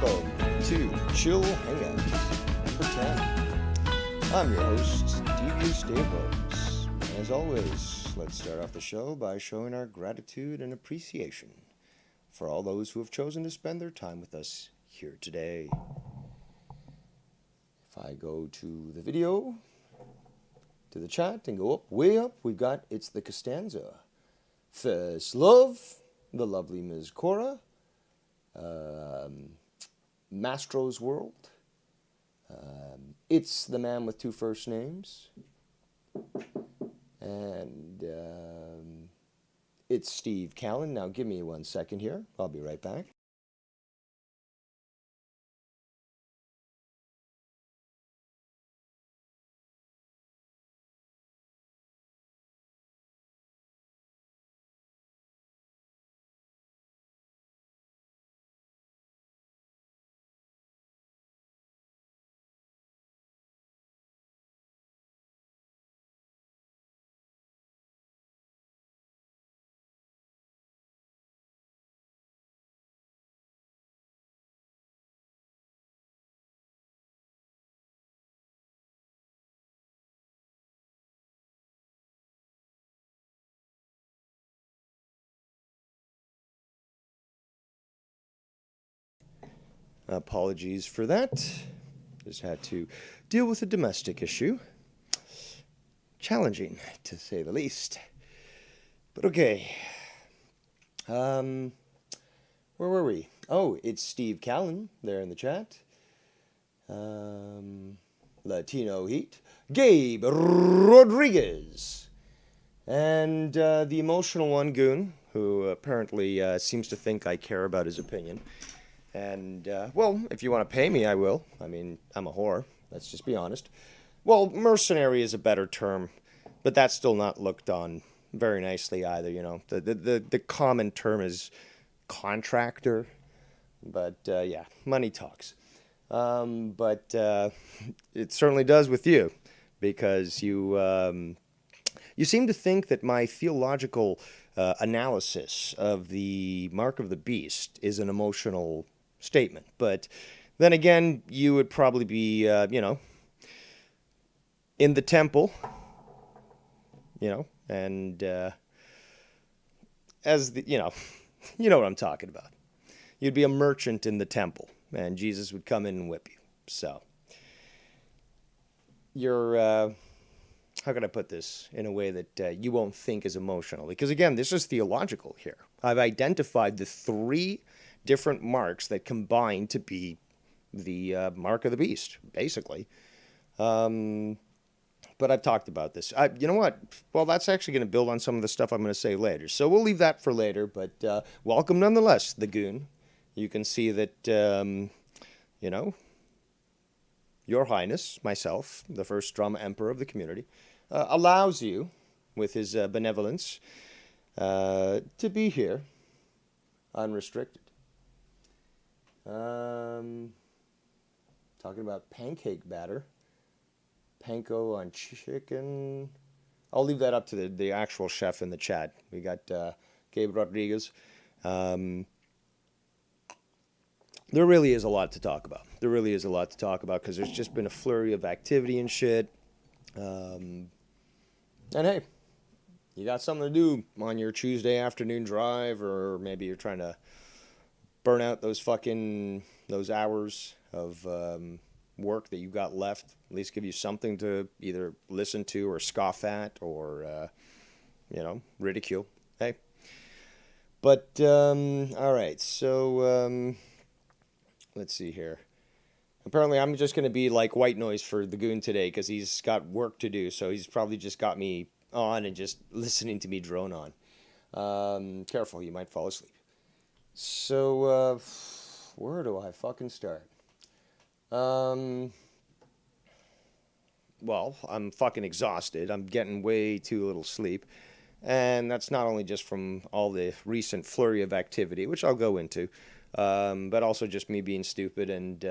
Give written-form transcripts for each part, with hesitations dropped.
Welcome to Chill Hangout number 10. I'm your host, Devious Dave Rose. As always, let's start off the show by showing our gratitude and appreciation for all those who have chosen to spend their time with us here today. If I go to the video, to the chat, and go up, way up, we've got It's the Costanza, First Love, the lovely Ms. Cora, Mastro's World, It's the Man with Two First Names, and it's Steve Callan. Now give me 1 second here. I'll be right back. Apologies for that. Just had to deal with a domestic issue. Challenging, to say the least. But okay. Where were we? Oh, it's Steve Callan there in the chat. Latino Heat. Gabe Rodriguez. And the emotional one, Goon, who apparently seems to think I care about his opinion. And, well, if you want to pay me, I will. I mean, I'm a whore. Let's just be honest. Well, mercenary is a better term, but that's still not looked on very nicely either, you know. The common term is contractor, but, yeah, money talks. But it certainly does with you, because you seem to think that my theological analysis of the mark of the beast is an emotional statement. But then again, you would probably be, in the temple, and as the, you know what I'm talking about. You'd be a merchant in the temple, and Jesus would come in and whip you. So, you're, how can I put this in a way that you won't think is emotional? Because again, this is theological here. I've identified the three different marks that combine to be the mark of the beast, basically. But I've talked about this. You know what? Well, that's actually going to build on some of the stuff I'm going to say later. So we'll leave that for later, but welcome nonetheless, the Goon. You can see that, Your Highness, myself, the first drama emperor of the community, allows you, with his benevolence, to be here unrestricted. Talking about pancake batter. Panko on chicken. I'll leave that up to the actual chef in the chat. We got Gabe Rodriguez. There really is a lot to talk about. There really is a lot to talk about because there's just been a flurry of activity and shit. And hey, you got something to do on your Tuesday afternoon drive, or maybe you're trying to burn out those hours of work that you've got left. At least give you something to either listen to or scoff at or, ridicule. Hey. But, all right, so let's see here. Apparently, I'm just going to be like white noise for the Goon today because he's got work to do. So he's probably just got me on and just listening to me drone on. Careful, you might fall asleep. So, where do I fucking start? Well, I'm fucking exhausted. I'm getting way too little sleep. And that's not only just from all the recent flurry of activity, which I'll go into, but also just me being stupid and,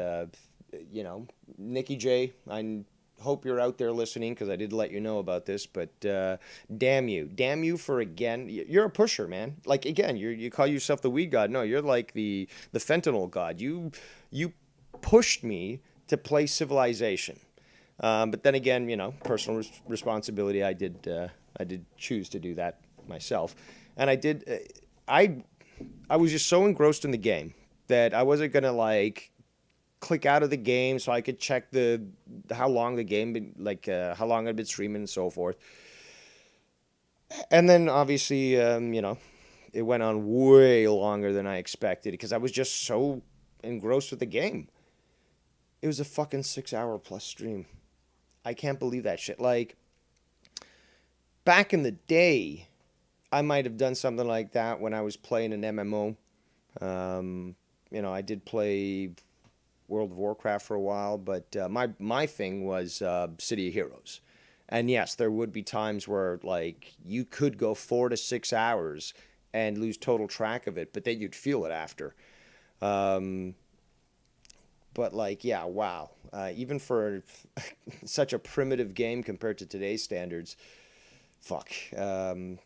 Nikki J, I hope you're out there listening because I did let you know about this. But damn you for again. You're a pusher, man. Like again, you call yourself the weed god. No, you're like the fentanyl god. You pushed me to play Civilization. But then again, personal responsibility. I did choose to do that myself, and I did. I was just so engrossed in the game that I wasn't gonna like click out of the game so I could check the how long the game been how long I'd been streaming and so forth. And then obviously, it went on way longer than I expected because I was just so engrossed with the game. It was a fucking 6 hour plus stream. I can't believe that shit. Like, back in the day, I might have done something like that when I was playing an MMO. I did play World of Warcraft for a while, but my thing was City of Heroes. And yes, there would be times where like you could go 4 to 6 hours and lose total track of it, but then you'd feel it after. Um, but like, yeah, wow. Even for such a primitive game compared to today's standards, fuck.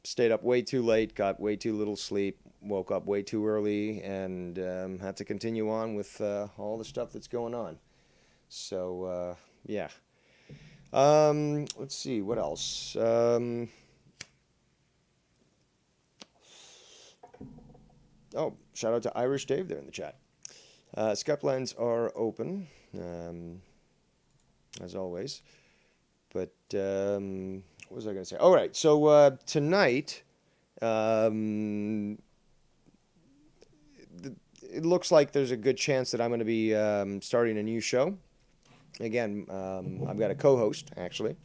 Stayed up way too late, got way too little sleep, woke up way too early, and had to continue on with all the stuff that's going on. So, yeah. Let's see, what else? Shout out to Irish Dave there in the chat. Skype lines are open, as always. But what was I going to say? All right, so tonight, it looks like there's a good chance that I'm going to be starting a new show. Again, I've got a co-host, actually.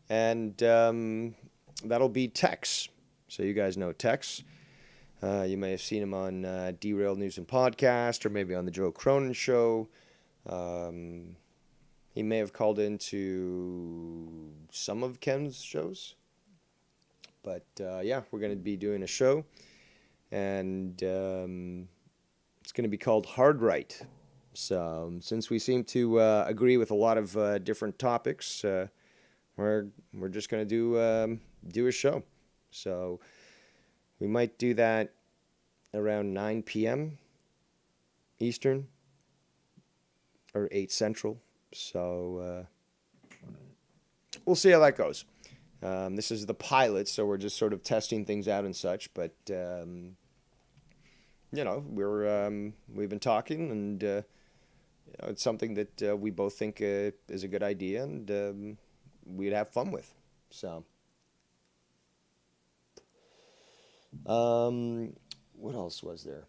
And that'll be Tex. So you guys know Tex. You may have seen him on Derailed News and Podcast, or maybe on the Joe Cronin Show. He may have called into some of Ken's shows. But yeah, we're going to be doing a show. And it's going to be called Hard Right. So since we seem to agree with a lot of different topics, we're just going to do a show. So we might do that around 9 p.m. Eastern or 8 Central. So we'll see how that goes. This is the pilot, so we're just sort of testing things out and such. But we've been talking, and it's something that we both think is a good idea, and we'd have fun with. So. What else was there?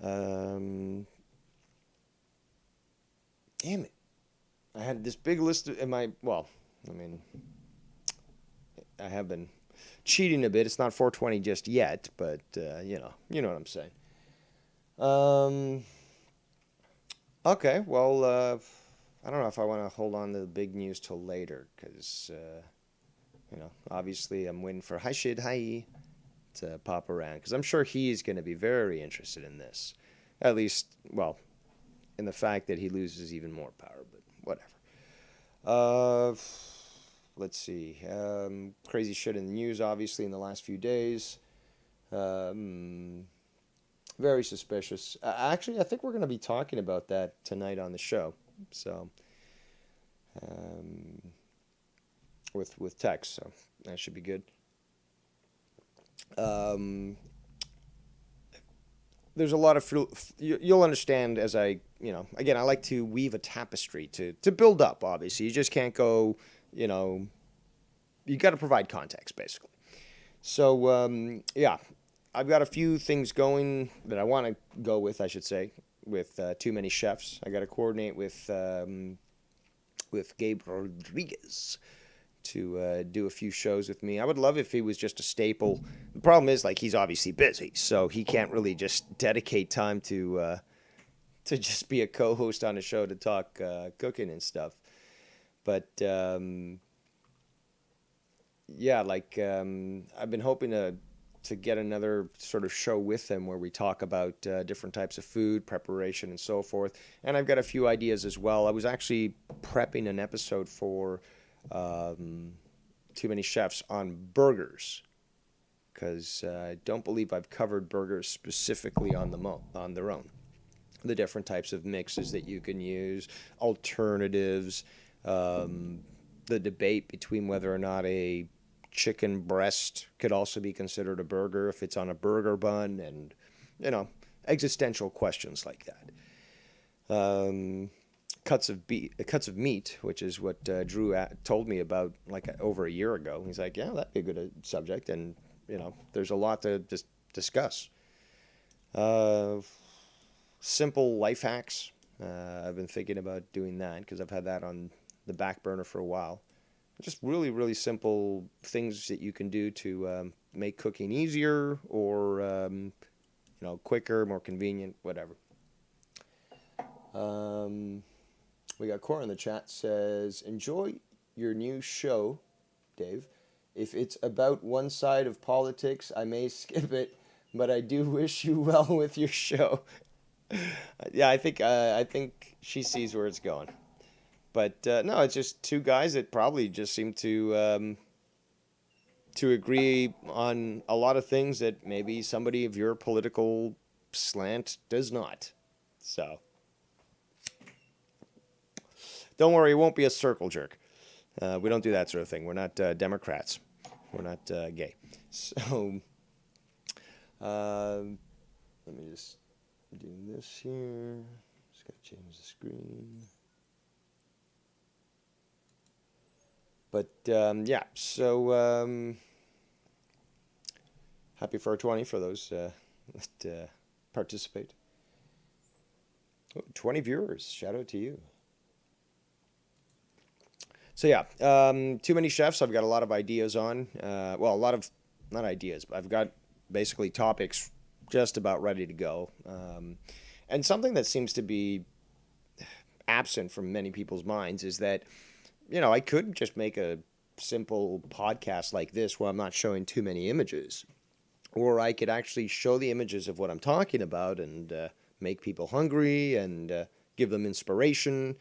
Damn it. I had this big list in my, I have been cheating a bit. It's not 420 just yet, but, you know what I'm saying. Okay, well, I don't know if I want to hold on to the big news till later, because, obviously I'm waiting for hi to pop around, because I'm sure he's going to be very interested in this. At least, well, in the fact that he loses even more power, but whatever. Let's see. Crazy shit in the news, obviously, in the last few days. Very suspicious. Actually, I think we're going to be talking about that tonight on the show. So, with Tex, so that should be good. There's a lot of you'll understand as I again, I like to weave a tapestry to build up. Obviously, you just can't go, you got to provide context basically. So yeah, I've got a few things going that I want to go with, I should say, with Too Many Chefs. I got to coordinate with Gabe Rodriguez to do a few shows with me. I would love if he was just a staple. The problem is, like, he's obviously busy, so he can't really just dedicate time to just be a co-host on a show to talk cooking and stuff. But yeah, like I've been hoping to get another sort of show with them where we talk about different types of food preparation and so forth. And I've got a few ideas as well. I was actually prepping an episode for Too Many Chefs on burgers, because I don't believe I've covered burgers specifically on their own. The different types of mixes that you can use, alternatives, the debate between whether or not a chicken breast could also be considered a burger if it's on a burger bun, and existential questions like that. Cuts of meat, which is what Drew told me about like over a year ago. He's like, yeah, that'd be a good subject, and there's a lot to discuss. Simple life hacks. I've been thinking about doing that because I've had that on the back burner for a while. Just really, really simple things that you can do to make cooking easier or, quicker, more convenient, whatever. We got Cora in the chat says, enjoy your new show, Dave. If it's about one side of politics, I may skip it, but I do wish you well with your show. Yeah, I think she sees where it's going. But no, it's just two guys that probably just seem to agree on a lot of things that maybe somebody of your political slant does not. So don't worry, it won't be a circle jerk. We don't do that sort of thing. We're not Democrats. We're not gay. So let me just do this here. Just got to change the screen. But yeah, so happy 420 for those that participate. Oh, 20 viewers. Shout out to you. So yeah, Too Many Chefs. I've got a lot of ideas on. Well, a lot of, not ideas, but I've got basically topics just about ready to go. And something that seems to be absent from many people's minds is that, I could just make a simple podcast like this where I'm not showing too many images. Or I could actually show the images of what I'm talking about and make people hungry and give them inspiration.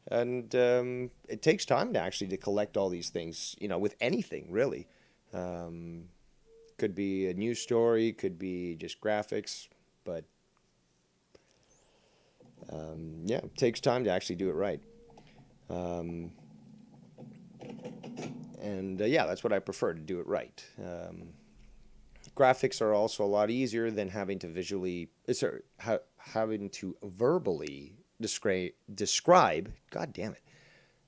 And it takes time to collect all these things, with anything, really. Could be a news story, could be just graphics, but yeah, it takes time to actually do it right. And yeah, that's what I prefer, to do it right. Graphics are also a lot easier than having to having to verbally describe, God damn it,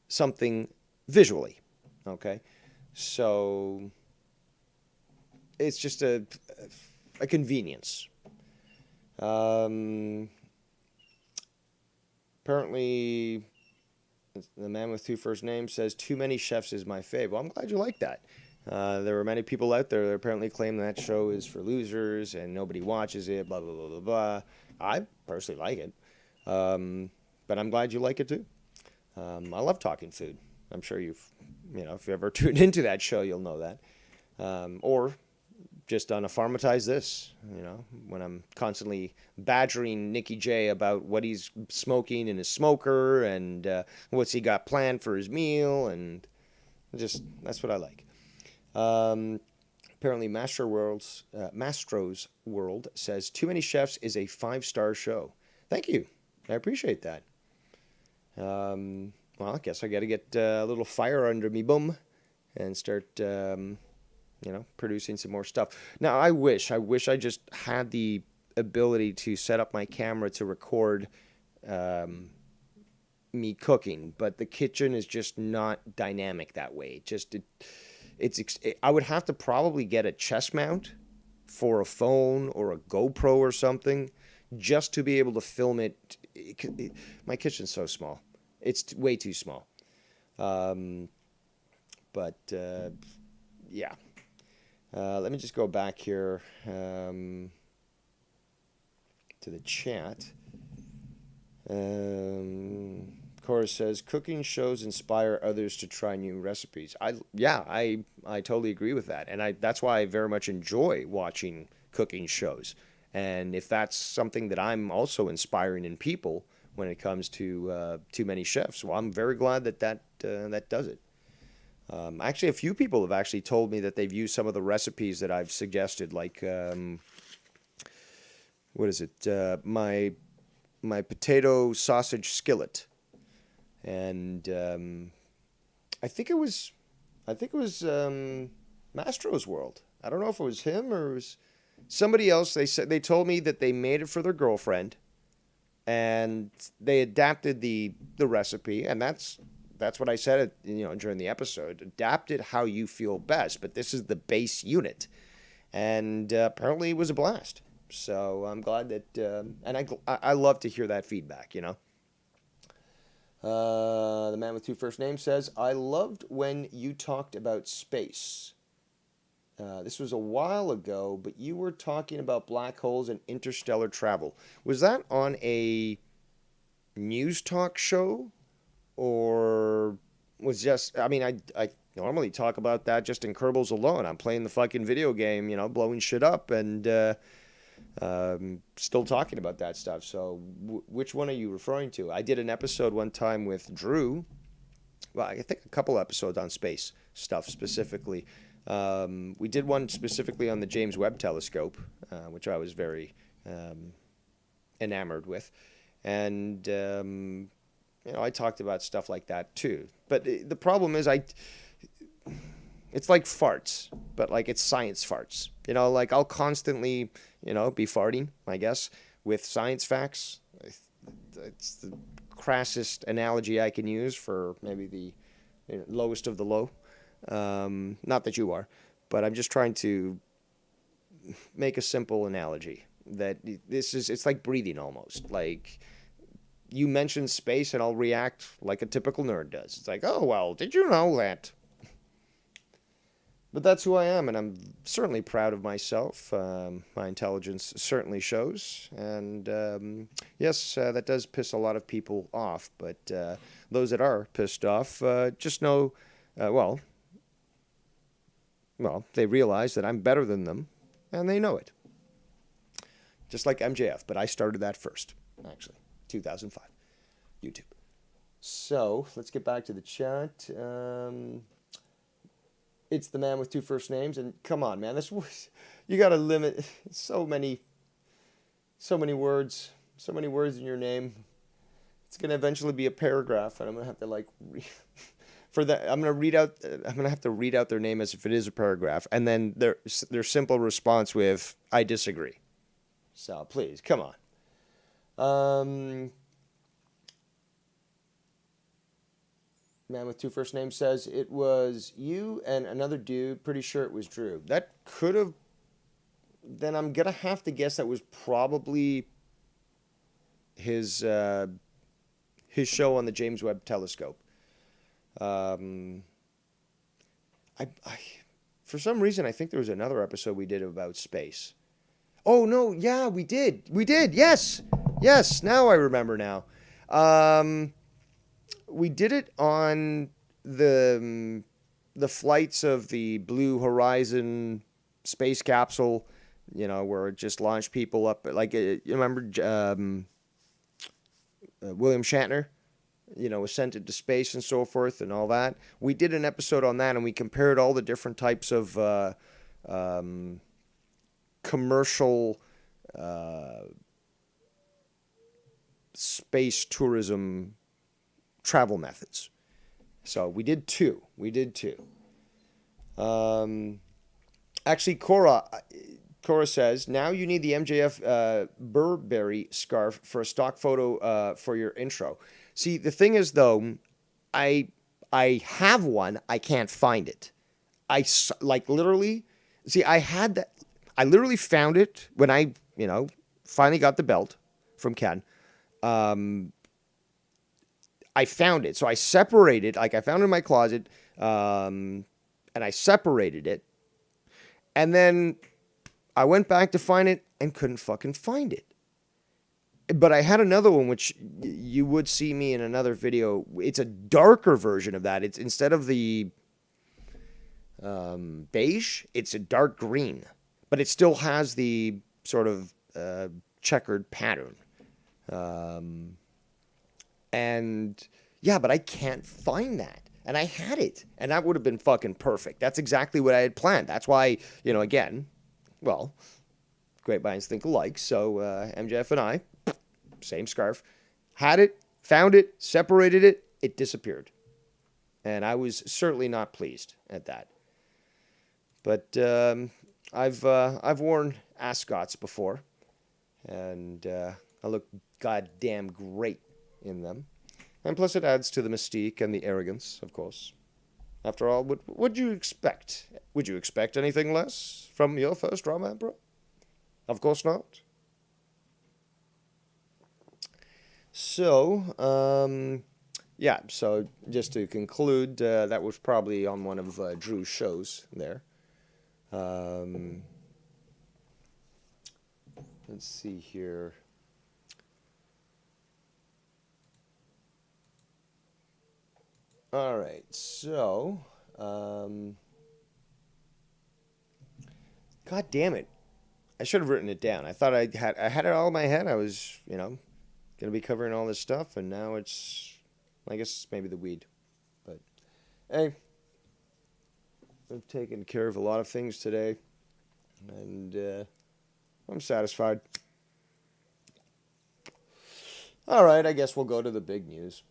something visually. Okay, so it's just a convenience. Apparently, the man with two first names says Too Many Chefs is my fave. Well, I'm glad you like that. There are many people out there that apparently claim that show is for losers and nobody watches it, blah, blah, blah, blah, blah. I personally like it. But I'm glad you like it too. I love talking food. I'm sure if you ever tuned into that show, you'll know that. Or just on a Farmatize This, when I'm constantly badgering Nicky J about what he's smoking in his smoker and what's he got planned for his meal, and just, that's what I like. Apparently Mastro's World says Too Many Chefs is a 5-star show. Thank you. I appreciate that. Well, I guess I got to get a little fire under me bum and start producing some more stuff. Now, I wish I just had the ability to set up my camera to record me cooking, but the kitchen is just not dynamic that way. I would have to probably get a chest mount for a phone or a GoPro or something just to be able to film it. My kitchen's so small. It's way too small. But yeah. Let me just go back here to the chat. Cora says, cooking shows inspire others to try new recipes. I totally agree with that. And that's why I very much enjoy watching cooking shows. And if that's something that I'm also inspiring in people when it comes to too many chefs, well, I'm very glad that does it. Actually, a few people have actually told me that they've used some of the recipes that I've suggested, like what is it? My potato sausage skillet, and I think it was Mastro's World. I don't know if it was him or it was somebody else. They told me that they made it for their girlfriend, and they adapted the recipe, and that's what I said, during the episode. Adapt it how you feel best, but this is the base unit, and apparently it was a blast. So I'm glad that, and I love to hear that feedback. The man with two first names says, I loved when you talked about space. This was a while ago, but you were talking about black holes and interstellar travel. Was that on a news talk show? Or was just, I normally talk about that just in Kerbals alone. I'm playing the fucking video game, blowing shit up, and still talking about that stuff. So which one are you referring to? I did an episode one time with Drew. Well, I think a couple episodes on space stuff specifically. We did one specifically on the James Webb Telescope, which I was very enamored with. And I talked about stuff like that too. But the problem is it's like farts, but like it's science farts. Like I'll constantly, be farting, I guess, with science facts. It's the crassest analogy I can use for maybe the lowest of the low. Not that you are, but I'm just trying to make a simple analogy that it's like breathing almost. Like, you mention space and I'll react like a typical nerd does. It's like, oh, well, did you know that? But that's who I am, and I'm certainly proud of myself. My intelligence certainly shows. And yes, that does piss a lot of people off. But those that are pissed off just know, well, they realize that I'm better than them, and they know it. Just like MJF, but I started that first, actually. 2005, YouTube. So let's get back to the chat. It's the man with two first names, and come on, man, you got to limit so many words in your name. It's gonna eventually be a paragraph, and I'm gonna have to for that. I'm gonna have to read out their name as if it is a paragraph, and then their simple response with "I disagree." So please, come on. Man with two first names says it was you and another dude. Pretty sure it was Drew. That could have. Then I'm gonna have to guess that was probably his show on the James Webb Telescope. I for some reason I think there was another episode we did about space. Oh no, yeah, we did. Yes. Now I remember now. We did it on the flights of the Blue Horizon space capsule, where it just launched people up. Like, you remember William Shatner, was sent into space and so forth and all that. We did an episode on that, and we compared all the different types of commercial space tourism travel methods. So we did two. Actually, Cora says, now you need the MJF Burberry scarf for a stock photo for your intro. See, the thing is, though, I have one. I can't find it. Literally, see, I had that. I literally found it when I, finally got the belt from Ken. I found it. So I separated, I found it in my closet, and I separated it. And then I went back to find it and couldn't fucking find it. But I had another one, which you would see me in another video. It's a darker version of that. It's instead of the beige, it's a dark green, but it still has the sort of checkered pattern. And yeah, but I can't find that. And I had it, and that would have been fucking perfect. That's exactly what I had planned. That's why, again, well, great minds think alike. So MJF and I, same scarf, had it, found it, separated it, it disappeared. And I was certainly not pleased at that. But I've worn ascots before, and I look goddamn great in them. And plus it adds to the mystique and the arrogance, of course. After all, what would you expect? Would you expect anything less from your first Raw Man, bro? Of course not. So, yeah, so just to conclude, that was probably on one of Drew's shows there. Let's see here. All right, so, God damn it. I should have written it down. I thought I had it all in my head. I was, going to be covering all this stuff, and now I guess maybe the weed. But, hey, I've taken care of a lot of things today, and I'm satisfied. All right, I guess we'll go to the big news.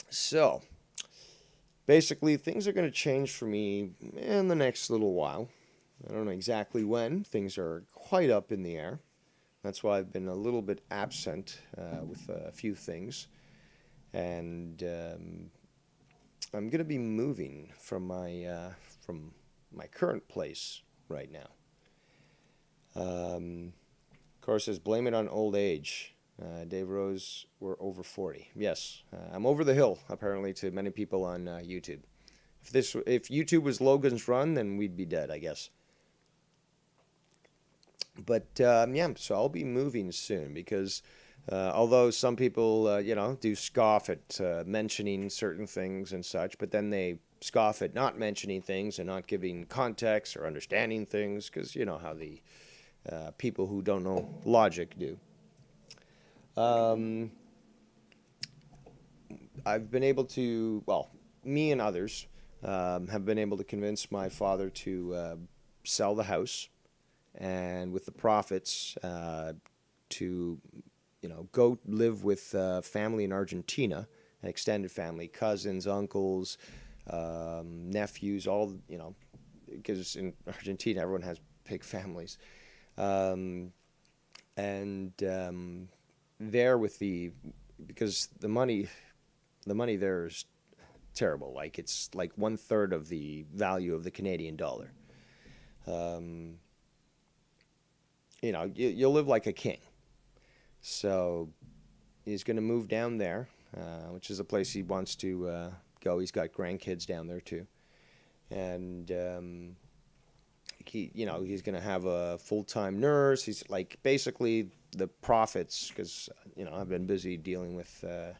So, basically, things are going to change for me in the next little while. I don't know exactly when. Things are quite up in the air. That's why I've been a little bit absent with a few things. And I'm going to be moving from my current place right now. Of course, says blame it on old age. Dave Rose, we're over 40. Yes, I'm over the hill, apparently, to many people on YouTube. If YouTube was Logan's Run, then we'd be dead, I guess. But, yeah, so I'll be moving soon because although some people, do scoff at mentioning certain things and such, but then they scoff at not mentioning things and not giving context or understanding things because you know how the people who don't know logic do. I've been able to, well, me and others have been able to convince my father to sell the house and with the profits to, go live with family in Argentina, an extended family, cousins, uncles, nephews, all, because in Argentina everyone has big families. There with because the money there is terrible. Like it's like 1/3 of the value of the Canadian dollar. You'll live like a king. So he's going to move down there, which is a place he wants to go. He's got grandkids down there too, and he's going to have a full-time nurse. He's like basically the profits, because I've been busy dealing with the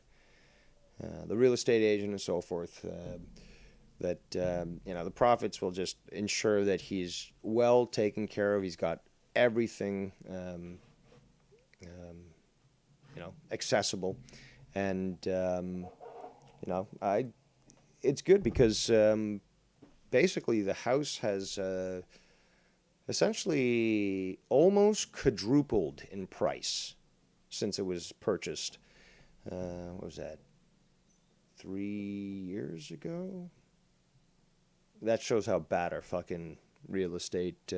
real estate agent and so forth. The profits will just ensure that he's well taken care of. He's got everything, accessible, and it's good because basically the house has essentially almost quadrupled in price since it was purchased. What was that? 3 years ago? That shows how bad our fucking real estate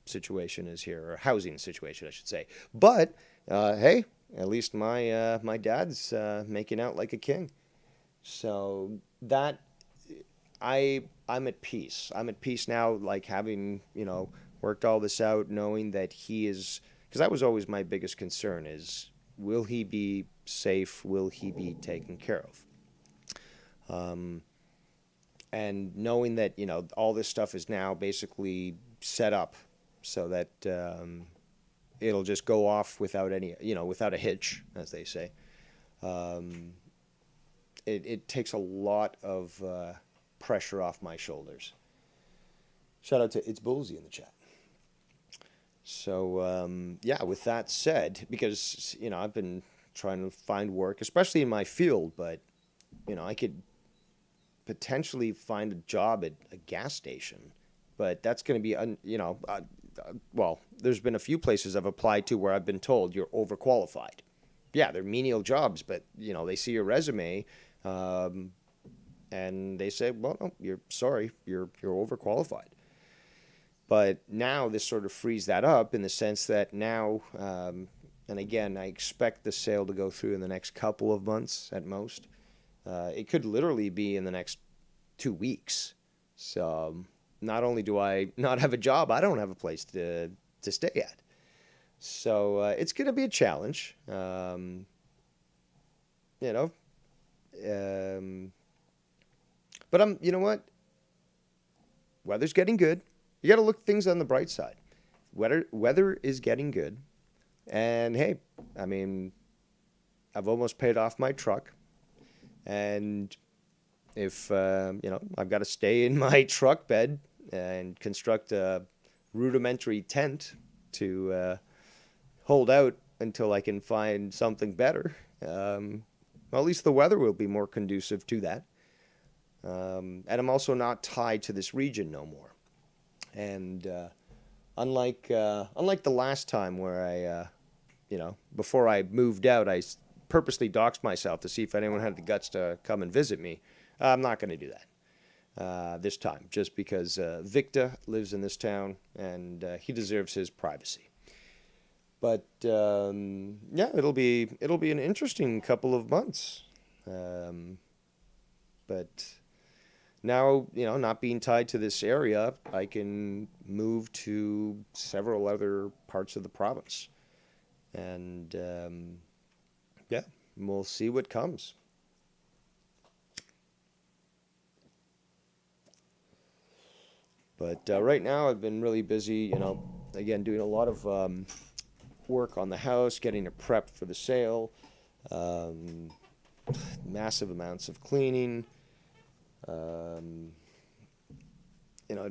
situation is here, or housing situation, I should say. But hey, at least my dad's making out like a king. So that I'm at peace. I'm at peace now, like having worked all this out, knowing that he is, because that was always my biggest concern: is will he be safe? Will he be taken care of? And knowing that all this stuff is now basically set up so that it'll just go off without any, without a hitch, as they say. Um, it takes a lot of pressure off my shoulders. Shout out to It's Bullsy in the chat. So, yeah, with that said, because, I've been trying to find work, especially in my field, but, I could potentially find a job at a gas station, but that's going to be, well, there's been a few places I've applied to where I've been told you're overqualified. Yeah, they're menial jobs, but, they see your resume, and they say, well, no, you're sorry, you're overqualified. But now this sort of frees that up in the sense that now, and again, I expect the sale to go through in the next couple of months at most. It could literally be in the next 2 weeks. So not only do I not have a job, I don't have a place to stay at. So it's going to be a challenge. You know, but you know what? Weather's getting good. You got to look things on the bright side. Weather is getting good. And hey, I mean, I've almost paid off my truck. And if, I've got to stay in my truck bed and construct a rudimentary tent to hold out until I can find something better, well, at least the weather will be more conducive to that. And I'm also not tied to this region no more. And unlike the last time where I, before I moved out, I purposely doxed myself to see if anyone had the guts to come and visit me. I'm not going to do that this time, just because Victor lives in this town and he deserves his privacy. But yeah, it'll be an interesting couple of months. But now, not being tied to this area, I can move to several other parts of the province. And yeah, we'll see what comes. But right now I've been really busy, again, doing a lot of work on the house, getting it prepped for the sale, massive amounts of cleaning,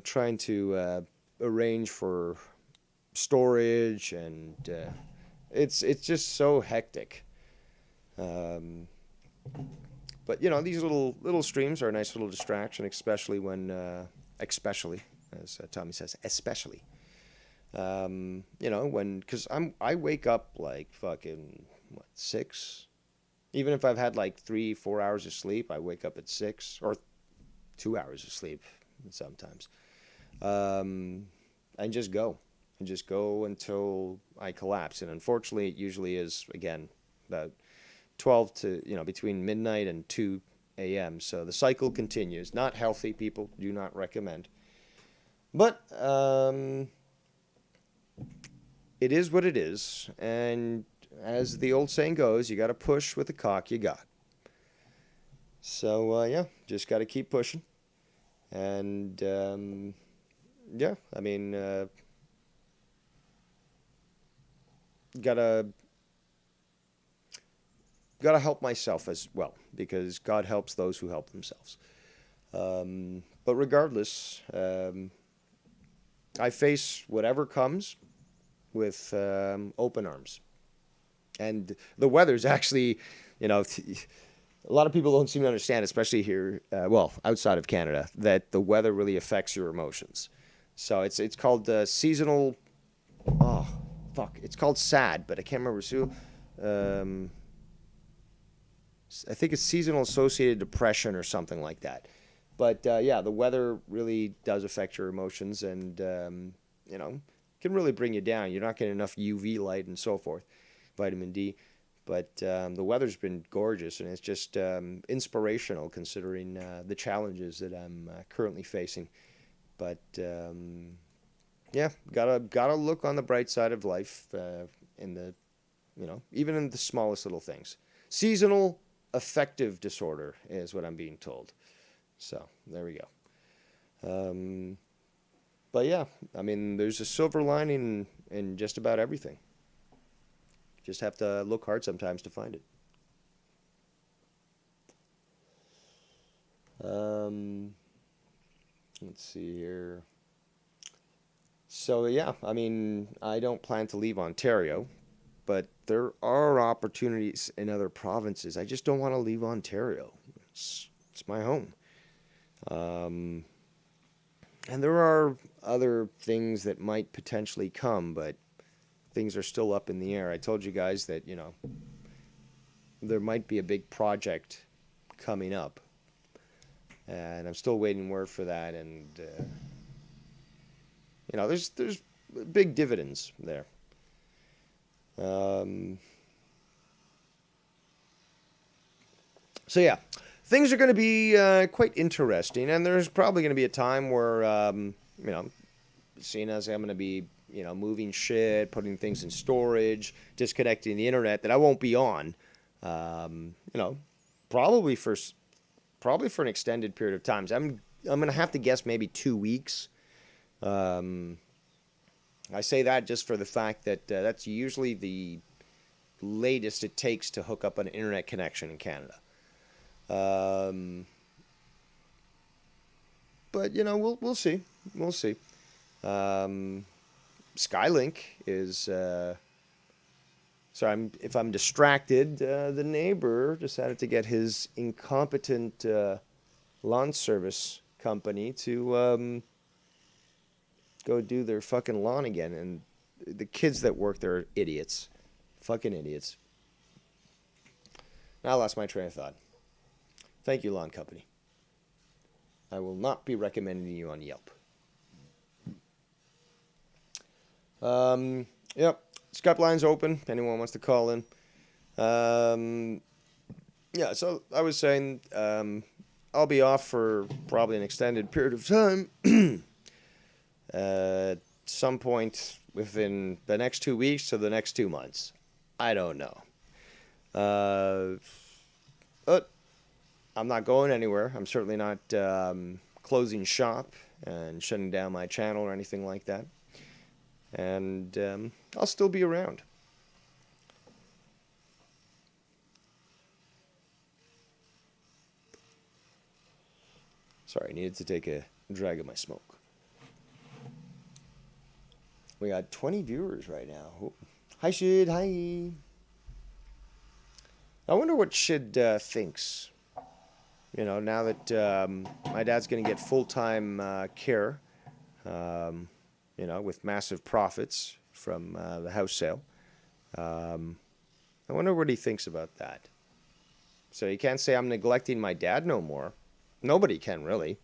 trying to arrange for storage, and it's just so hectic. But these little streams are a nice little distraction, especially when, as Tommy says, especially. Because I wake up like fucking 6. Even if I've had like 3-4 hours of sleep, I wake up at 6 or 2 hours of sleep sometimes. And just go until I collapse. And unfortunately, it usually is, again, about 12 to, between midnight and 2 a.m. So the cycle continues. Not healthy, people. Do not recommend. But it is what it is. And as the old saying goes, you got to push with the cock you got. So, yeah, just got to keep pushing. And, yeah, I mean, gotta help myself as well, because God helps those who help themselves. But regardless, I face whatever comes with open arms. And the weather's actually, a lot of people don't seem to understand, especially here, outside of Canada, that the weather really affects your emotions. So it's called seasonal. Oh, fuck! It's called SAD, but I can't remember. I think it's seasonal associated depression or something like that. But yeah, the weather really does affect your emotions, and can really bring you down. You're not getting enough UV light and so forth, vitamin D. But the weather's been gorgeous, and it's just inspirational considering the challenges that I'm currently facing. But yeah, gotta look on the bright side of life in the, even in the smallest little things. Seasonal affective disorder is what I'm being told. So there we go. But yeah, I mean, there's a silver lining in just about everything. Just have to look hard sometimes to find it. Let's see here. So yeah, I mean, I don't plan to leave Ontario, but there are opportunities in other provinces. I just don't want to leave Ontario. It's my home. Um, and there are other things that might potentially come, but things are still up in the air. I told you guys that, there might be a big project coming up, and I'm still waiting word for that. And there's big dividends there. So yeah, things are going to be quite interesting, and there's probably going to be a time where, seeing as I'm going to be, moving shit, putting things in storage, disconnecting the internet, that I won't be on. Probably for an extended period of time. So I'm going to have to guess maybe 2 weeks. I say that just for the fact that that's usually the latest it takes to hook up an internet connection in Canada. But we'll see. We'll see. Skylink is. Sorry, if I'm distracted, the neighbor decided to get his incompetent lawn service company to go do their fucking lawn again, and the kids that work there are idiots, fucking idiots. Now I lost my train of thought. Thank you, lawn company. I will not be recommending you on Yelp. Yep. Skype line's open if anyone wants to call in. Yeah, so I was saying I'll be off for probably an extended period of time. At some point within the next 2 weeks to the next 2 months. I don't know. But I'm not going anywhere. I'm certainly not closing shop and shutting down my channel or anything like that. And I'll still be around. Sorry, I needed to take a drag of my smoke. We got 20 viewers right now. Oh. Hi, Shid. Hi. I wonder what Shid thinks. Now that my dad's going to get full-time care, with massive profits from the house sale. I wonder what he thinks about that. So you can't say I'm neglecting my dad no more. Nobody can, really.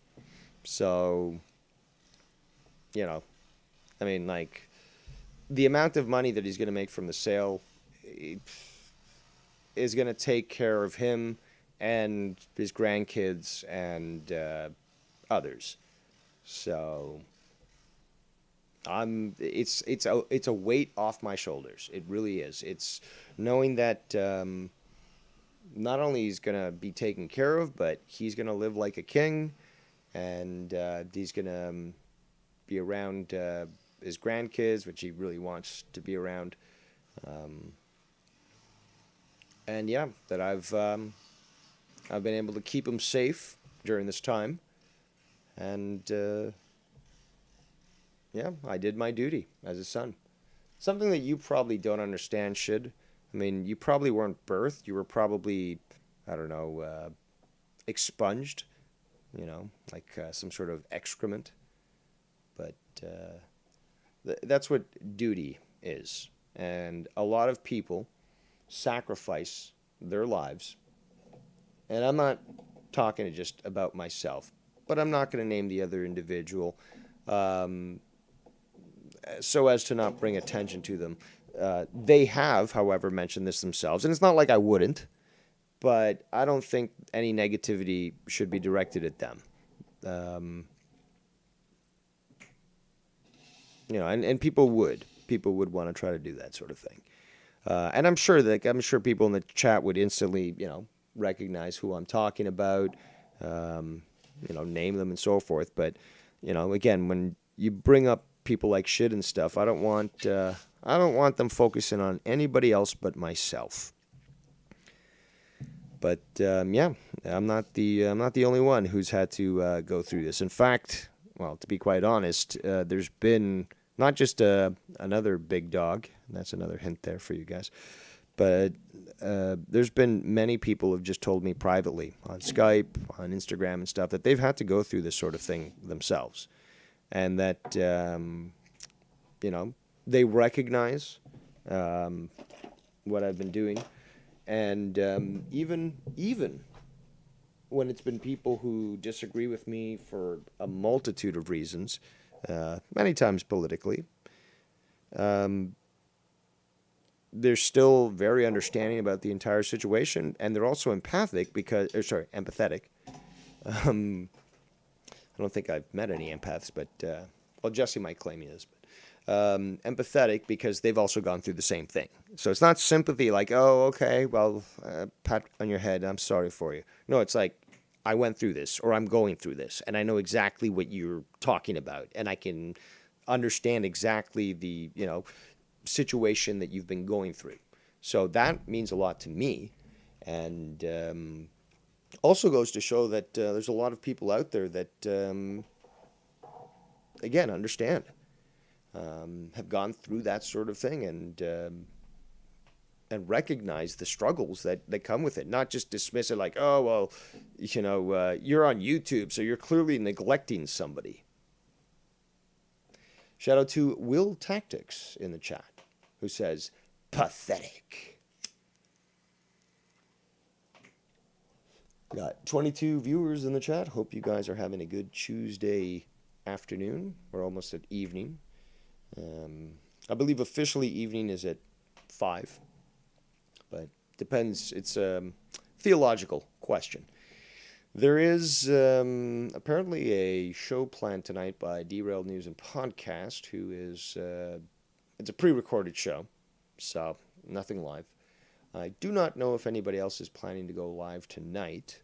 So, the amount of money that he's going to make from the sale is going to take care of him and his grandkids and others. So it's a weight off my shoulders. It really is. It's knowing that not only he's going to be taken care of, but he's going to live like a king, and he's going to be around his grandkids, which he really wants to be around. And yeah, that I've been able to keep him safe during this time, and yeah, I did my duty as a son. Something that you probably don't understand, Shid. I mean, you probably weren't birthed. You were probably, I don't know, expunged, like some sort of excrement. But that's what duty is. And a lot of people sacrifice their lives. And I'm not talking just about myself, but I'm not going to name the other individual so as to not bring attention to them. They have, however, mentioned this themselves, and it's not like I wouldn't, but I don't think any negativity should be directed at them. And people would want to try to do that sort of thing. And I'm sure people in the chat would instantly, recognize who I'm talking about, name them and so forth. But, again, when you bring up people like Shid and stuff, I don't want I don't want them focusing on anybody else but myself. But yeah, I'm not the only one who's had to go through this. In fact, well, to be quite honest, there's been not just another big dog. And that's another hint there for you guys. But there's been many people who've just told me privately on Skype, on Instagram and stuff that they've had to go through this sort of thing themselves. And that, they recognize what I've been doing. And even when it's been people who disagree with me for a multitude of reasons, many times politically, they're still very understanding about the entire situation, and they're also empathetic. I don't think I've met any empaths, but well, Jesse might claim he is. But empathetic because they've also gone through the same thing. So it's not sympathy like, oh, okay, well, pat on your head, I'm sorry for you. No, it's like, I went through this, or I'm going through this, and I know exactly what you're talking about, and I can understand exactly the, situation that you've been going through. So that means a lot to me, and also goes to show that there's a lot of people out there that, again, understand, have gone through that sort of thing, and recognize the struggles that come with it. Not just dismiss it like, oh, well, you're on YouTube, so you're clearly neglecting somebody. Shout out to Will Tactics in the chat, who says, pathetic. Got 22 viewers in the chat. Hope you guys are having a good Tuesday afternoon. We're almost at evening. I believe officially evening is at 5. But depends. It's a theological question. There is apparently a show planned tonight by Derailed News and Podcast, who is, it's a pre-recorded show, so nothing live. I do not know if anybody else is planning to go live tonight.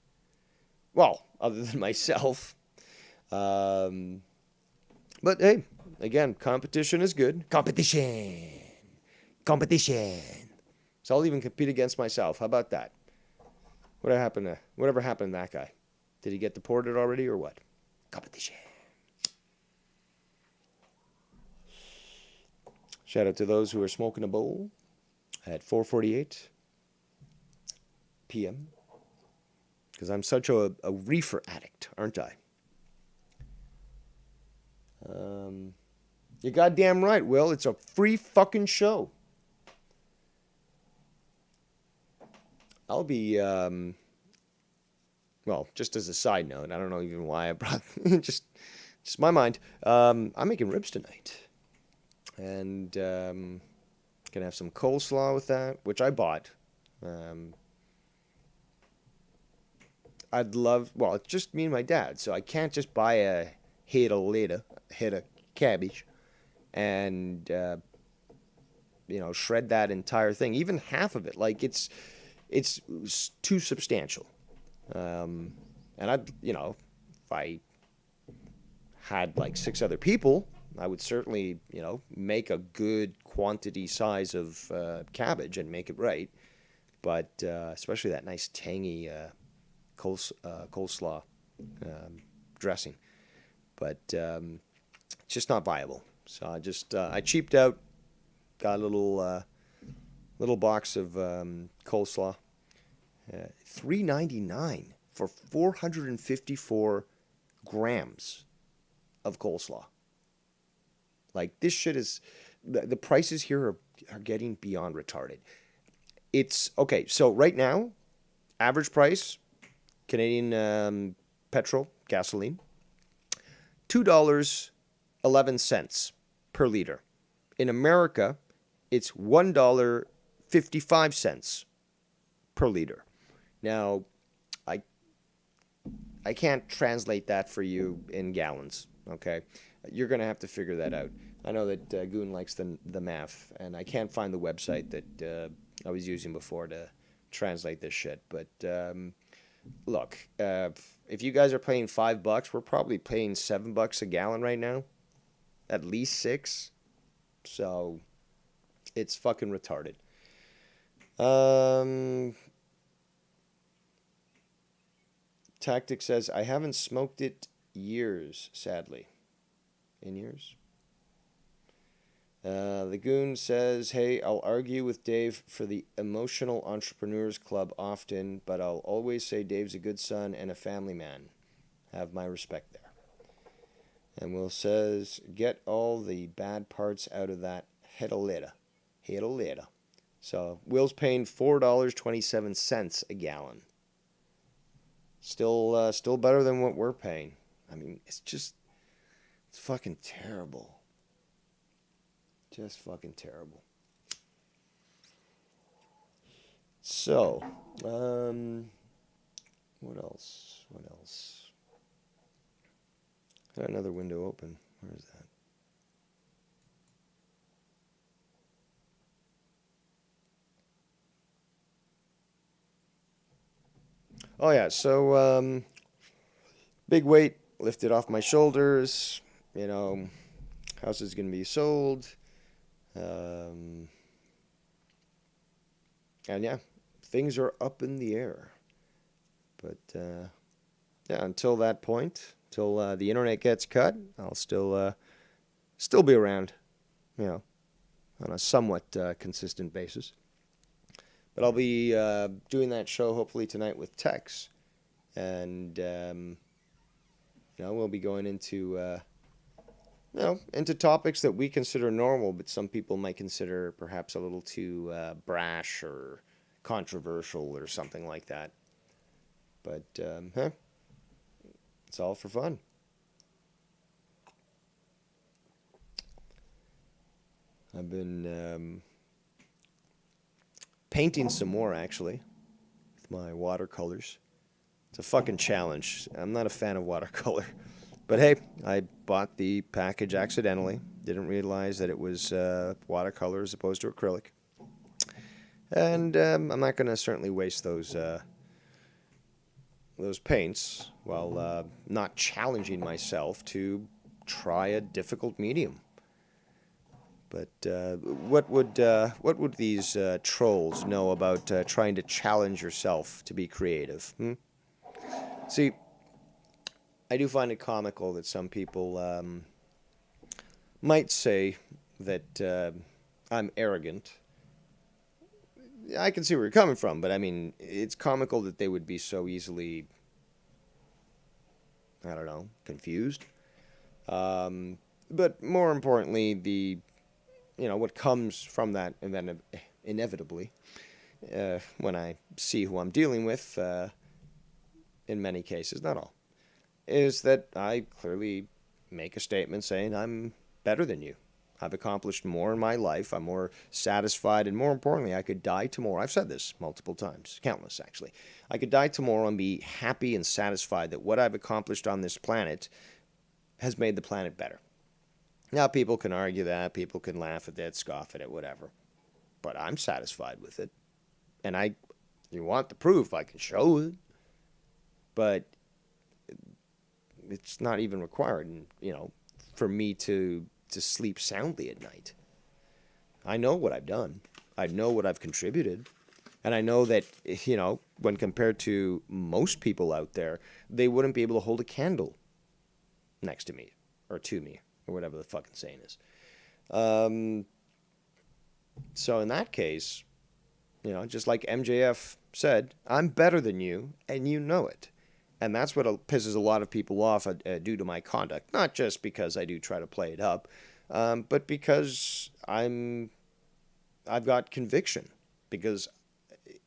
Well, other than myself. But hey, again, competition is good. Competition. So I'll even compete against myself. How about that? Whatever happened to that guy? Did he get deported already or what? Competition. Shout out to those who are smoking a bowl at 4:48 p.m. Because I'm such a reefer addict, aren't I? You're goddamn right, Will. It's a free fucking show. I'll be, well, just as a side note, I don't know even why I brought, just my mind. I'm making ribs tonight. And gonna have some coleslaw with that, which I bought. I'd love, well, it's just me and my dad, so I can't just buy a head of cabbage, and shred that entire thing, even half of it. Like it's too substantial. And if I had like 6 other people, I would certainly, make a good quantity size of cabbage and make it right. But especially that nice tangy coleslaw dressing. But it's just not viable. So I cheaped out, got a little box of coleslaw. $3.99 for 454 grams of coleslaw. Like, this shit is, the prices here are getting beyond retarded. It's, okay, so right now, average price, Canadian petrol, gasoline, $2.11 per liter. In America, it's $1.55 per liter. Now, I can't translate that for you in gallons, okay? You're going to have to figure that out. I know that Goon likes the math, and I can't find the website that I was using before to translate this shit. But look, if you guys are paying $5, we're probably paying $7 a gallon right now, at least $6. So It's fucking retarded. Tactic says, I haven't smoked it years, sadly. In years? The Goon says, hey, I'll argue with Dave for the Emotional Entrepreneurs Club often, but I'll always say Dave's a good son and a family man. Have my respect there. And Will says, get all the bad parts out of that headalita. Headalita. So Will's paying $4.27 a gallon. Still better than what we're paying. I mean, it's fucking terrible. Just fucking terrible. So, what else? Got another window open. Where is that? Oh yeah, so big weight lifted off my shoulders. You know, house is gonna be sold. And yeah, things are up in the air. But yeah, until that point, till the internet gets cut, I'll still be around, you know, on a somewhat consistent basis. But I'll be doing that show hopefully tonight with Tex, and you know, we'll be going into into topics that we consider normal, but some people might consider perhaps a little too brash or controversial or something like that. But it's all for fun. I've been painting some more, actually, with my watercolors. It's a fucking challenge. I'm not a fan of watercolor. But hey, I bought the package accidentally. Didn't realize that it was watercolor as opposed to acrylic. And I'm not going to certainly waste those paints while not challenging myself to try a difficult medium. But what would these trolls know about trying to challenge yourself to be creative? See, I do find it comical that some people might say that I'm arrogant. I can see where you're coming from, but I mean, it's comical that they would be so easily, I don't know, confused. But more importantly, what comes from that inevitably, when I see who I'm dealing with, in many cases, not all, is that I clearly make a statement saying I'm better than you. I've accomplished more in my life. I'm more satisfied, and more importantly, I could die tomorrow. I've said this multiple times, countless actually. I could die tomorrow and be happy and satisfied that what I've accomplished on this planet has made the planet better. Now, people can argue that, people can laugh at that, scoff at it, whatever. But I'm satisfied with it. And you want the proof, I can show it. But it's not even required, for me to sleep soundly at night. I know what I've done. I know what I've contributed. And I know that, when compared to most people out there, they wouldn't be able to hold a candle next to me or to me or whatever the fucking saying is. So in that case, just like MJF said, I'm better than you and you know it. And that's what pisses a lot of people off due to my conduct. Not just because I do try to play it up, but because I've got conviction. Because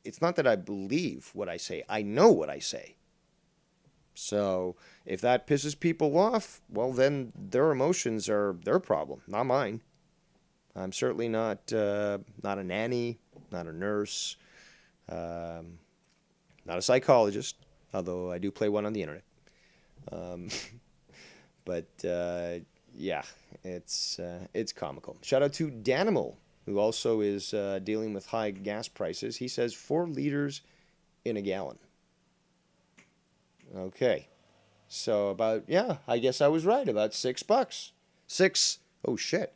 it's not that I believe what I say. I know what I say. So if that pisses people off, well, then their emotions are their problem, not mine. I'm certainly not a nanny, not a nurse, not a psychologist. Although I do play one on the internet. But yeah, it's comical. Shout out to Danimal, who also is dealing with high gas prices. He says 4 liters in a gallon. Okay. So I guess I was right, about $6. Oh shit.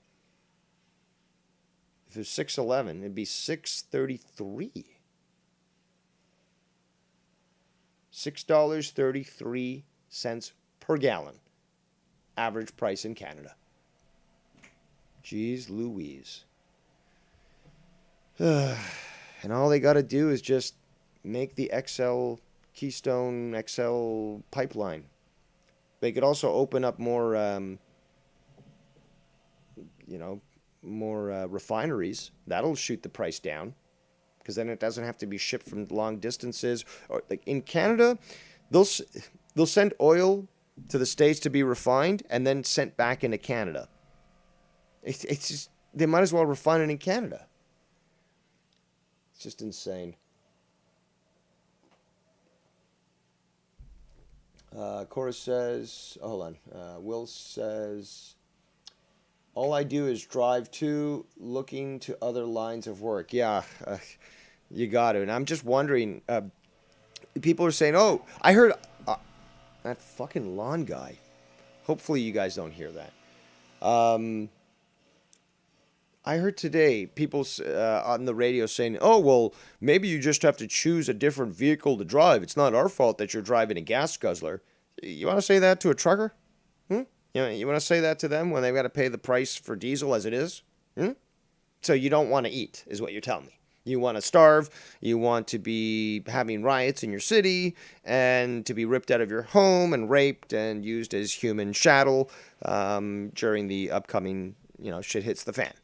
If it's 6.11, it'd be 6.33. $6.33 per gallon. Average price in Canada. Jeez Louise. And all they got to do is just make the Keystone XL pipeline. They could also open up more, more refineries. That'll shoot the price down, because then it doesn't have to be shipped from long distances. Or like in Canada, they'll send oil to the States to be refined and then sent back into Canada. It's just, they might as well refine it in Canada. It's just insane. Cora says, hold on. Will says, all I do is drive to, looking to other lines of work. Yeah, you got to. And I'm just wondering, people are saying, oh, I heard that fucking lawn guy. Hopefully you guys don't hear that. I heard today people on the radio saying, oh, well, maybe you just have to choose a different vehicle to drive. It's not our fault that you're driving a gas guzzler. You want to say that to a trucker? You want to say that to them when they've got to pay the price for diesel as it is? So you don't want to eat, is what you're telling me. You want to starve. You want to be having riots in your city and to be ripped out of your home and raped and used as human chattel during the upcoming, shit hits the fan.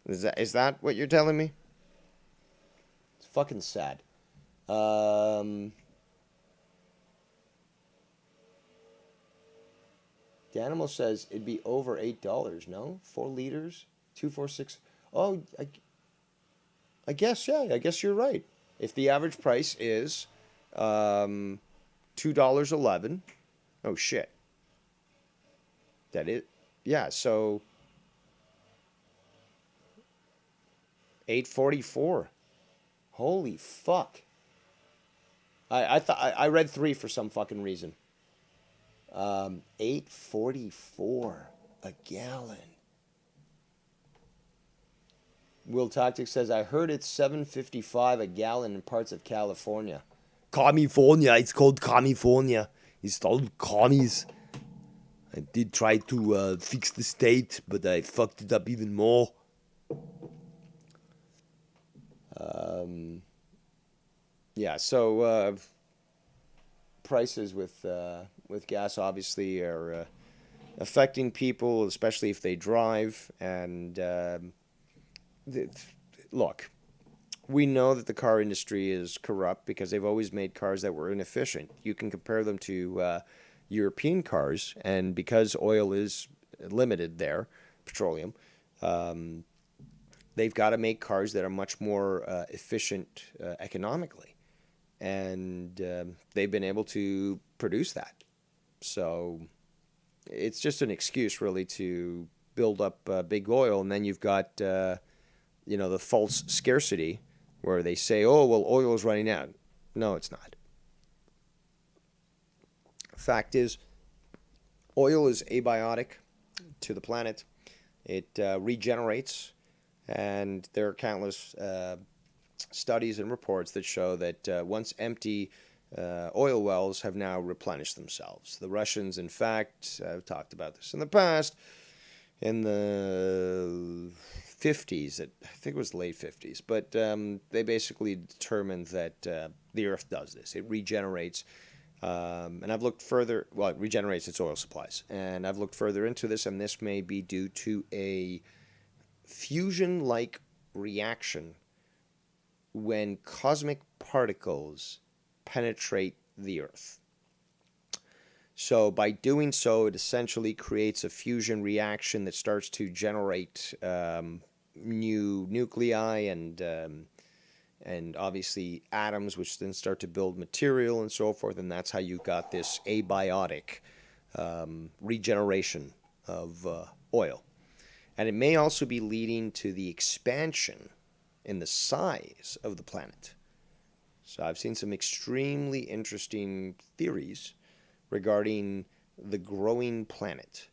Is that what you're telling me? It's fucking sad. The animal says it'd be over $8, no? 4 liters? 246. Oh, I guess, yeah. I guess you're right. If the average price is $2.11, oh shit. That it? Yeah, so $8.44. Holy fuck. I thought I read 3 for some fucking reason. $8.44 a gallon. Will Tactics says, I heard it's $7.55 a gallon in parts of California. California, it's called California. It's called commies. I did try to fix the state, but I fucked it up even more. Yeah, so prices with gas obviously are affecting people, especially if they drive. And look, we know that the car industry is corrupt because they've always made cars that were inefficient. You can compare them to European cars, and because oil is limited there, petroleum, they've got to make cars that are much more efficient economically. And they've been able to produce that. So it's just an excuse, really, to build up big oil. And then you've got, the false scarcity where they say, oh, well, oil is running out. No, it's not. Fact is, oil is abiotic to the planet. It regenerates. And there are countless studies and reports that show that once empty, oil wells have now replenished themselves. The Russians, in fact, I've talked about this in the past, in the 50s, I think it was late 50s, but they basically determined that the Earth does this. It regenerates. And I've looked further, well, it regenerates its oil supplies. And I've looked further into this, and this may be due to a fusion-like reaction when cosmic particles penetrate the Earth. So by doing so, it essentially creates a fusion reaction that starts to generate new nuclei and obviously atoms, which then start to build material and so forth. And that's how you got this abiotic regeneration of oil. And it may also be leading to the expansion in the size of the planet. So I've seen some extremely interesting theories regarding the growing planet.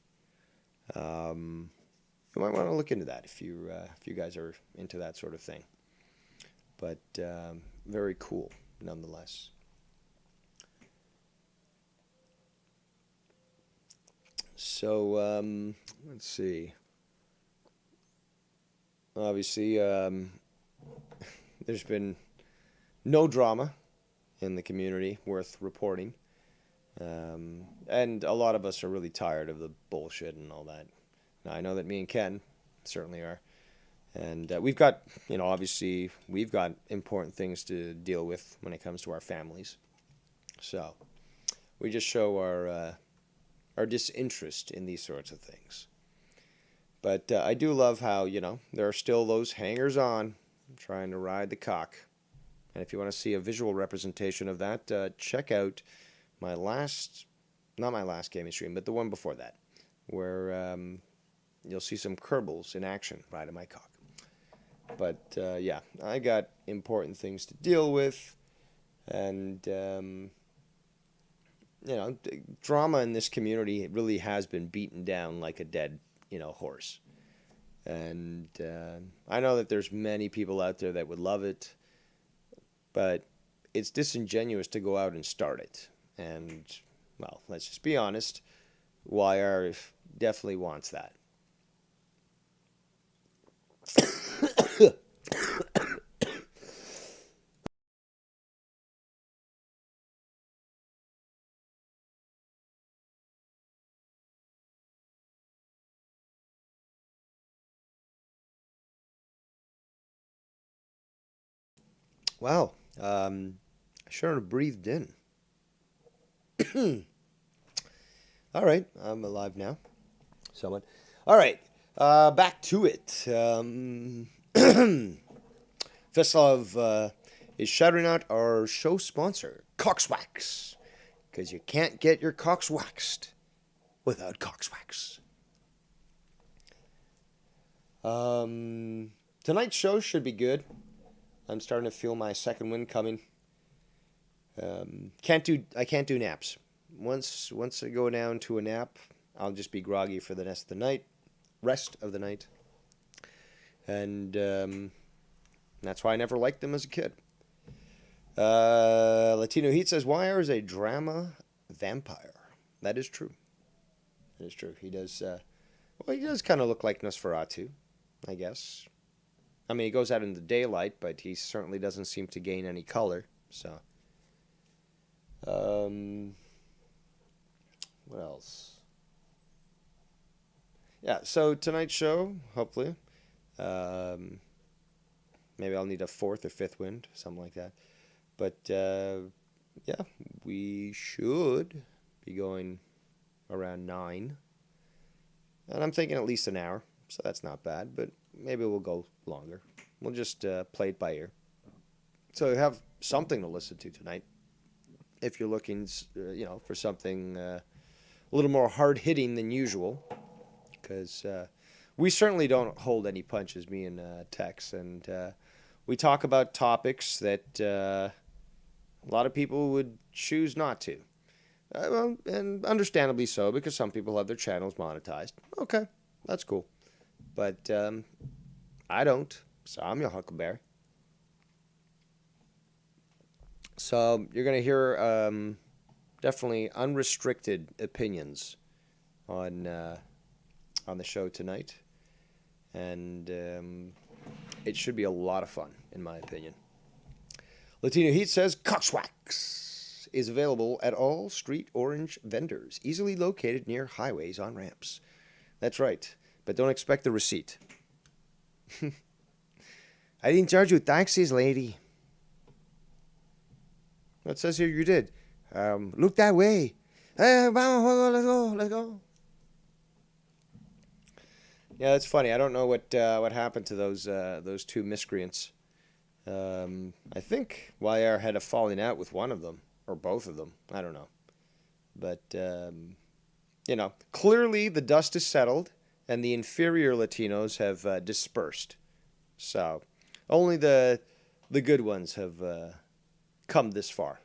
you might want to look into that if you guys are into that sort of thing. But very cool nonetheless. So let's see. Obviously, there's been no drama in the community worth reporting. And a lot of us are really tired of the bullshit and all that. Now, I know that me and Ken certainly are. And we've got, obviously, we've got important things to deal with when it comes to our families. So we just show our disinterest in these sorts of things. But I do love how, there are still those hangers-on trying to ride the cock. And if you want to see a visual representation of that, check out my last, not my last gaming stream, but the one before that, where you'll see some Kerbals in action riding my cock. But yeah, I got important things to deal with, and drama in this community really has been beaten down like a dead, horse. And I know that there's many people out there that would love it, but it's disingenuous to go out and start it. And, well, let's just be honest, YR definitely wants that. Wow, I shouldn't have breathed in. All right, I'm alive now. Someone. All right, back to it. Veslov is shouting out our show sponsor, Coxwax, because you can't get your cocks waxed without Coxwax. Tonight's show should be good. I'm starting to feel my second wind coming. I can't do naps. Once I go down to a nap, I'll just be groggy for the rest of the night. And that's why I never liked them as a kid. Latino Heat says YR is a drama vampire. That is true. That is true. He does. He does kind of look like Nosferatu, I guess. I mean, he goes out in the daylight, but he certainly doesn't seem to gain any color. So, what else? Yeah, so tonight's show, hopefully, maybe I'll need a fourth or fifth wind, something like that. But, yeah, we should be going around 9. And I'm thinking at least an hour, so that's not bad, but maybe we'll go longer. We'll just play it by ear. So you have something to listen to tonight. If you're looking, for something a little more hard-hitting than usual. Because we certainly don't hold any punches, me and Tex. And we talk about topics that a lot of people would choose not to. Well, and understandably so, because some people have their channels monetized. Okay, that's cool. But I don't, so I'm your huckleberry. So you're going to hear definitely unrestricted opinions on the show tonight. And it should be a lot of fun, in my opinion. Latino Heat says, Coxwax is available at all Street Orange vendors, easily located near highways on ramps. That's right, but don't expect the receipt. I didn't charge you taxes, lady. It says here you did. Look that way. Hey, let's go. Yeah, that's funny. I don't know what happened to those two miscreants. I think YR had a falling out with one of them, or both of them. I don't know. But, clearly the dust is settled, and the inferior Latinos have dispersed. So, only the good ones have come this far.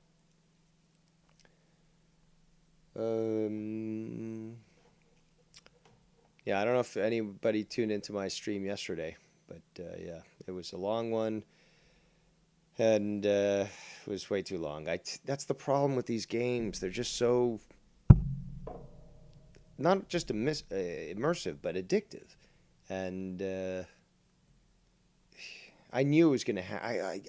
Yeah, I don't know if anybody tuned into my stream yesterday, but yeah, it was a long one, and it was way too long. That's the problem with these games. They're just so not just immersive, but addictive. And I knew it was gonna happen.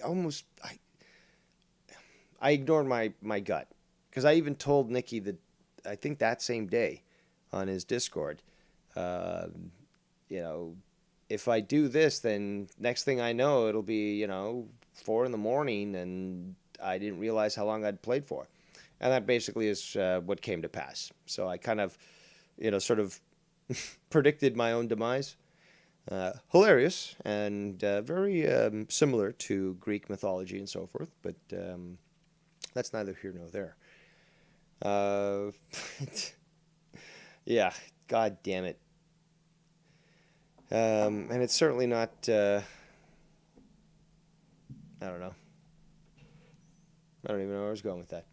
I ignored my gut because I even told Nikki that I think that same day on his Discord, uh, you know, if I do this, then next thing I know, it'll be 4 in the morning, and I didn't realize how long I'd played for, and that basically is what came to pass. So I kind of, sort of predicted my own demise. Hilarious and very similar to Greek mythology and so forth, but that's neither here nor there. Uh, yeah, god damn it. And it's certainly not, I don't know. I don't even know where I was going with that.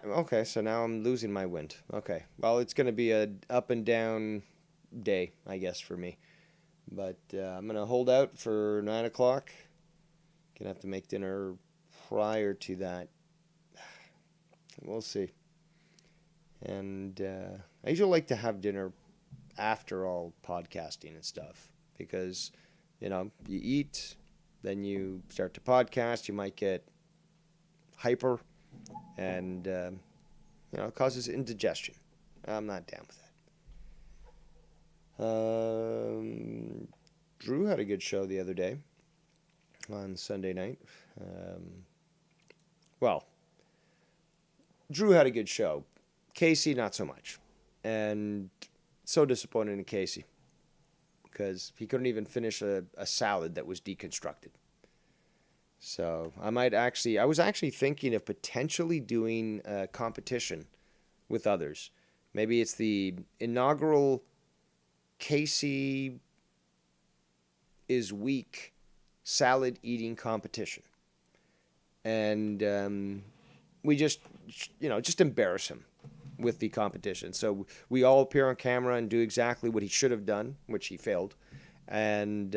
Okay, so now I'm losing my wind. Okay, well, it's going to be a up and down day, I guess, for me. But I'm going to hold out for 9 o'clock. Going to have to make dinner prior to that. We'll see. And I usually like to have dinner after all podcasting and stuff. Because, you eat, then you start to podcast. You might get hyper. And, it causes indigestion. I'm not down with that. Drew had a good show the other day on Sunday night. Well, Drew had a good show. Casey, not so much. And so disappointed in Casey because he couldn't even finish a salad that was deconstructed. So I was actually thinking of potentially doing a competition with others. Maybe it's the inaugural Casey is weak salad eating competition. And we just embarrass him with the competition. So we all appear on camera and do exactly what he should have done, which he failed. And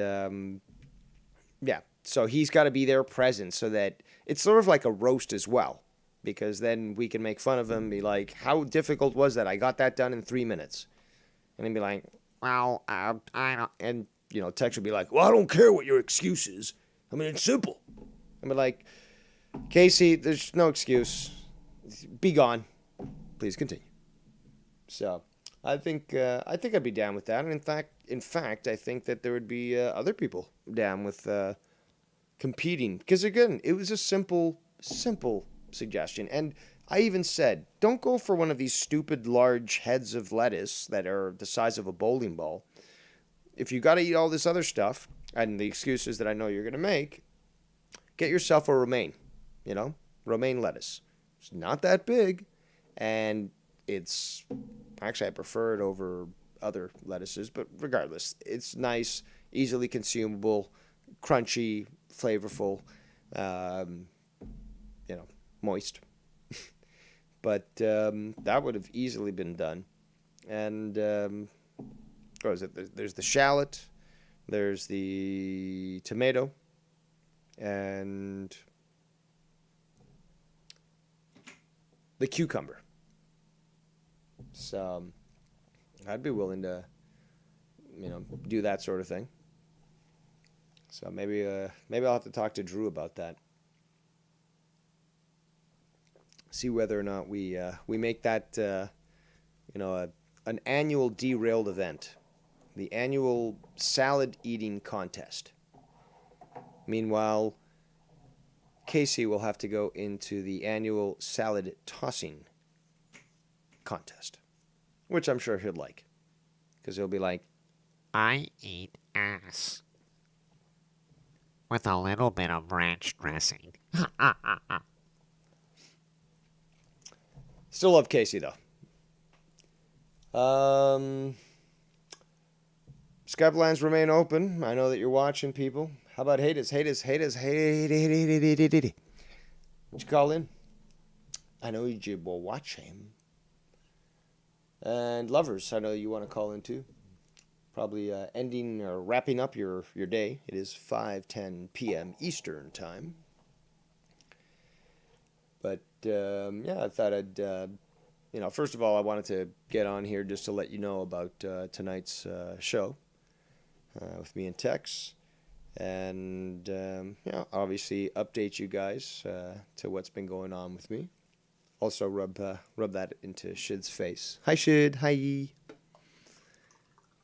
yeah. So he's got to be there present so that it's sort of like a roast as well, because then we can make fun of him, be like, how difficult was that? I got that done in 3 minutes. And he'd be like, well, I don't. And, Tex would be like, well, I don't care what your excuse is. I mean, it's simple. I'd be like, Casey, there's no excuse. Be gone. Please continue. So I think I'd be down with that. And in fact, I think that there would be other people down with competing, because again, it was a simple suggestion. And I even said, don't go for one of these stupid large heads of lettuce that are the size of a bowling ball. If you got to eat all this other stuff and the excuses that I know you're going to make, get yourself a romaine, romaine lettuce. It's not that big, and it's actually, I prefer it over other lettuces, but regardless, it's nice, easily consumable, crunchy, flavorful, moist. But that would have easily been done. And what was it? There's the shallot, there's the tomato, and the cucumber. So I'd be willing to, do that sort of thing. So maybe I'll have to talk to Drew about that. See whether or not we make that an annual derailed event, the annual salad eating contest. Meanwhile, Casey will have to go into the annual salad tossing contest, which I'm sure he'll like, because he'll be like, I eat ass with a little bit of ranch dressing. Still love Casey, though. Skype lines remain open. I know that you're watching, people. How about haters? Would you call in? I know you will watch him. And lovers, I know you want to call in, too. probably ending or wrapping up your day. It is 5:10 p.m. Eastern time. But yeah, I thought I'd, first of all, I wanted to get on here just to let you know about tonight's show with me and Tex. And, obviously update you guys to what's been going on with me. Also rub that into Shid's face. Hi, Shid. Hi.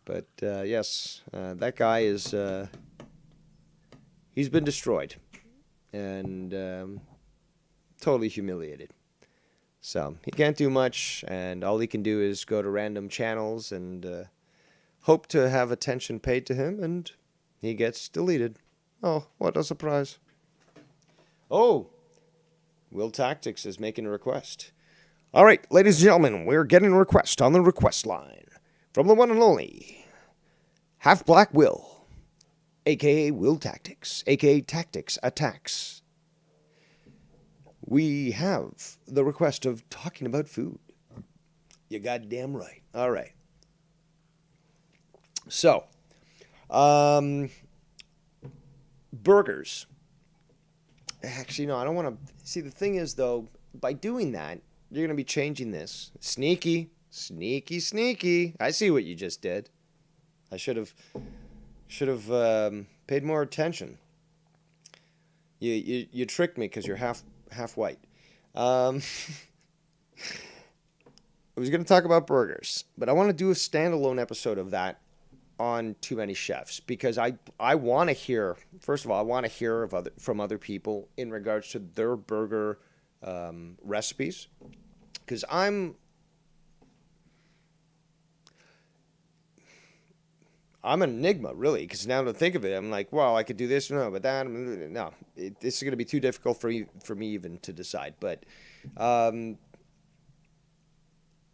But, yes, that guy is, he's been destroyed. And totally humiliated. So, he can't do much, and all he can do is go to random channels and hope to have attention paid to him, and he gets deleted. Oh, what a surprise. Oh, Will Tactics is making a request. All right, ladies and gentlemen, we're getting a request on the request line from the one and only Half Black Will, a.k.a. Will Tactics, a.k.a. Tactics Attacks. We have the request of talking about food. You goddamn right. All right. So, burgers. Actually, no, I don't want to. See, the thing is, though, by doing that, you're going to be changing this. Sneaky. I see what you just did. I should have paid more attention. You tricked me because you're half white. I was going to talk about burgers, but I want to do a standalone episode of that on Too Many Chefs, because I want to hear, first of all, I want to hear from other people in regards to their burger recipes, because I'm an enigma, really, because now to think of it, I'm like, well, I could do this, no, but that, no, this is going to be too difficult for me even to decide, but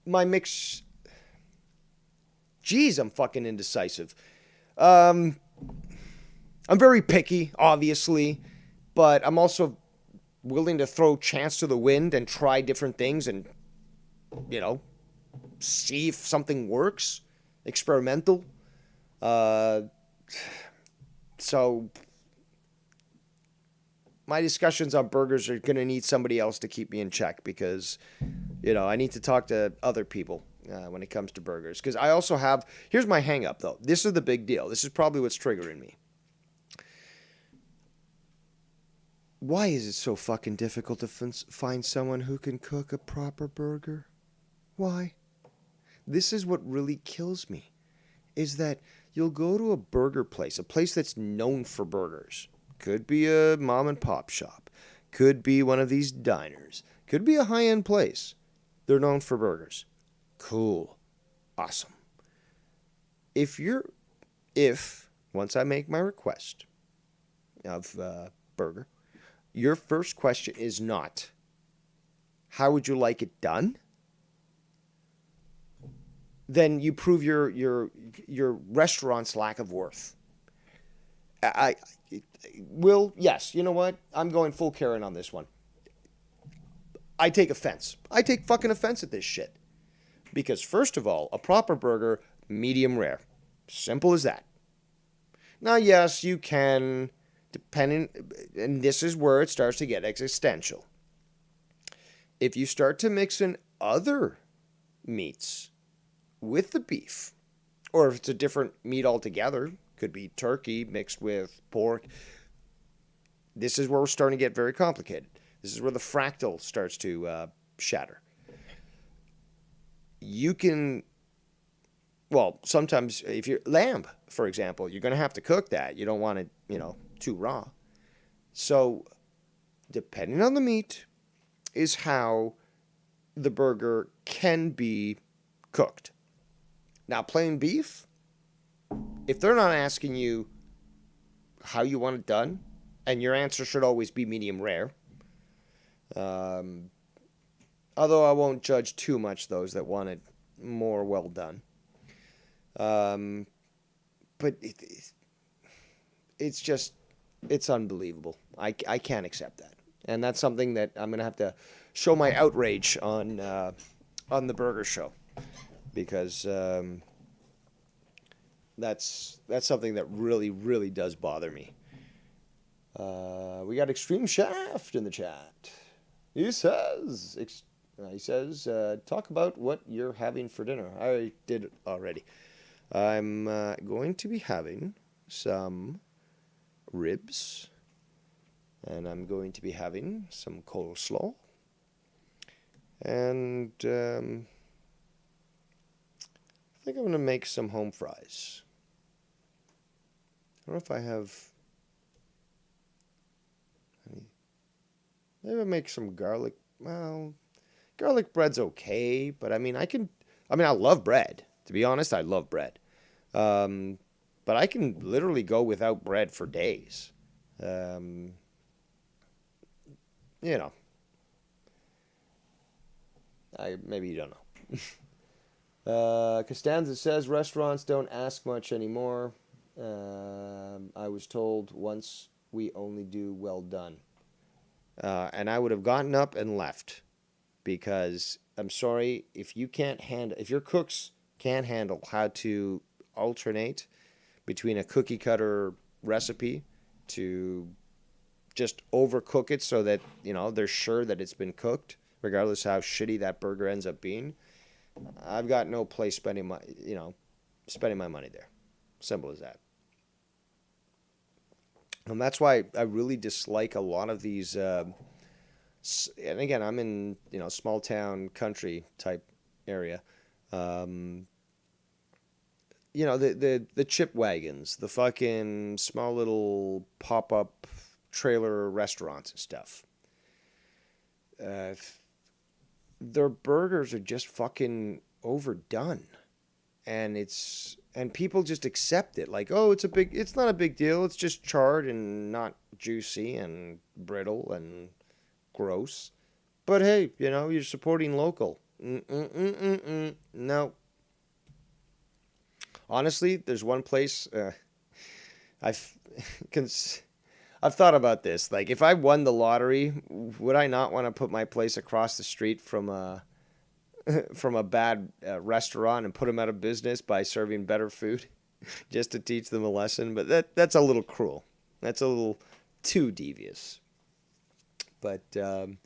my mix... Geez, I'm fucking indecisive. I'm very picky, obviously, but I'm also willing to throw chance to the wind and try different things and, see if something works. Experimental. So my discussions on burgers are going to need somebody else to keep me in check, because, I need to talk to other people when it comes to burgers. Because I also have... Here's my hang-up, though. This is the big deal. This is probably what's triggering me. Why is it so fucking difficult to find someone who can cook a proper burger? Why? This is what really kills me. Is that you'll go to a burger place, a place that's known for burgers. Could be a mom and pop shop. Could be one of these diners. Could be a high-end place. They're known for burgers. Cool. Awesome. If once I make my request of burger, your first question is not, how would you like it done? Then you prove your restaurant's lack of worth. Yes, you know what? I'm going full Karen on this one. I take offense. I take fucking offense at this shit. Because, first of all, a proper burger, medium rare. Simple as that. Now, yes, you can, and this is where it starts to get existential. If you start to mix in other meats with the beef, or if it's a different meat altogether, could be turkey mixed with pork, this is where we're starting to get very complicated. This is where the fractal starts to shatter. You can, sometimes if you're lamb, for example, you're going to have to cook that. You don't want it, too raw. So, depending on the meat, is how the burger can be cooked. Now, plain beef, if they're not asking you how you want it done, and your answer should always be medium rare, although I won't judge too much those that want it more well done. But it's unbelievable. I can't accept that. And that's something that I'm going to have to show my outrage on the burger show. Because That's something that really, really does bother me. We got Extreme Shaft in the chat. He says, talk about what you're having for dinner. I did it already. I'm going to be having some ribs, and I'm going to be having some coleslaw, and I think I'm going to make some home fries. I don't know if I have any. Maybe I'll make some garlic. Well, garlic bread's okay, but I mean, I love bread. To be honest, I love bread. But I can literally go without bread for days. Um, you know, maybe you don't know. Costanza says restaurants don't ask much anymore. I was told once we only do well done. And I would have gotten up and left because I'm sorry, if your cooks can't handle how to alternate between a cookie cutter recipe to just overcook it so that, they're sure that it's been cooked, regardless how shitty that burger ends up being, I've got no place spending my money there. Simple as that. And that's why I really dislike a lot of these, and again, I'm in, small town country type area. The chip wagons, the fucking small little pop-up trailer restaurants and stuff. Their burgers are just fucking overdone. And people just accept it like, oh, it's not a big deal. It's just charred and not juicy and brittle and gross. But hey, you're supporting local. No. Honestly, there's one place I've thought about this. Like, if I won the lottery, would I not want to put my place across the street from a bad restaurant and put them out of business by serving better food, just to teach them a lesson? But that's a little cruel. That's a little too devious. But the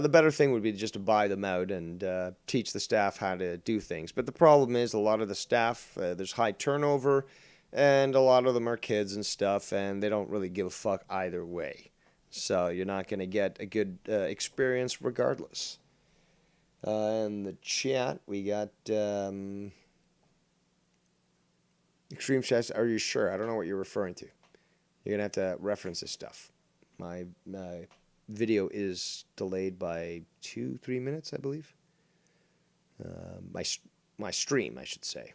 better thing would be just to buy them out and teach the staff how to do things. But the problem is a lot of the staff, there's high turnover, and a lot of them are kids and stuff, and they don't really give a fuck either way. So you're not going to get a good experience regardless. In the chat, we got Extreme Chefs. Are you sure? I don't know what you're referring to. You're going to have to reference this stuff. My video is delayed by 2-3 minutes, I believe. My stream, I should say.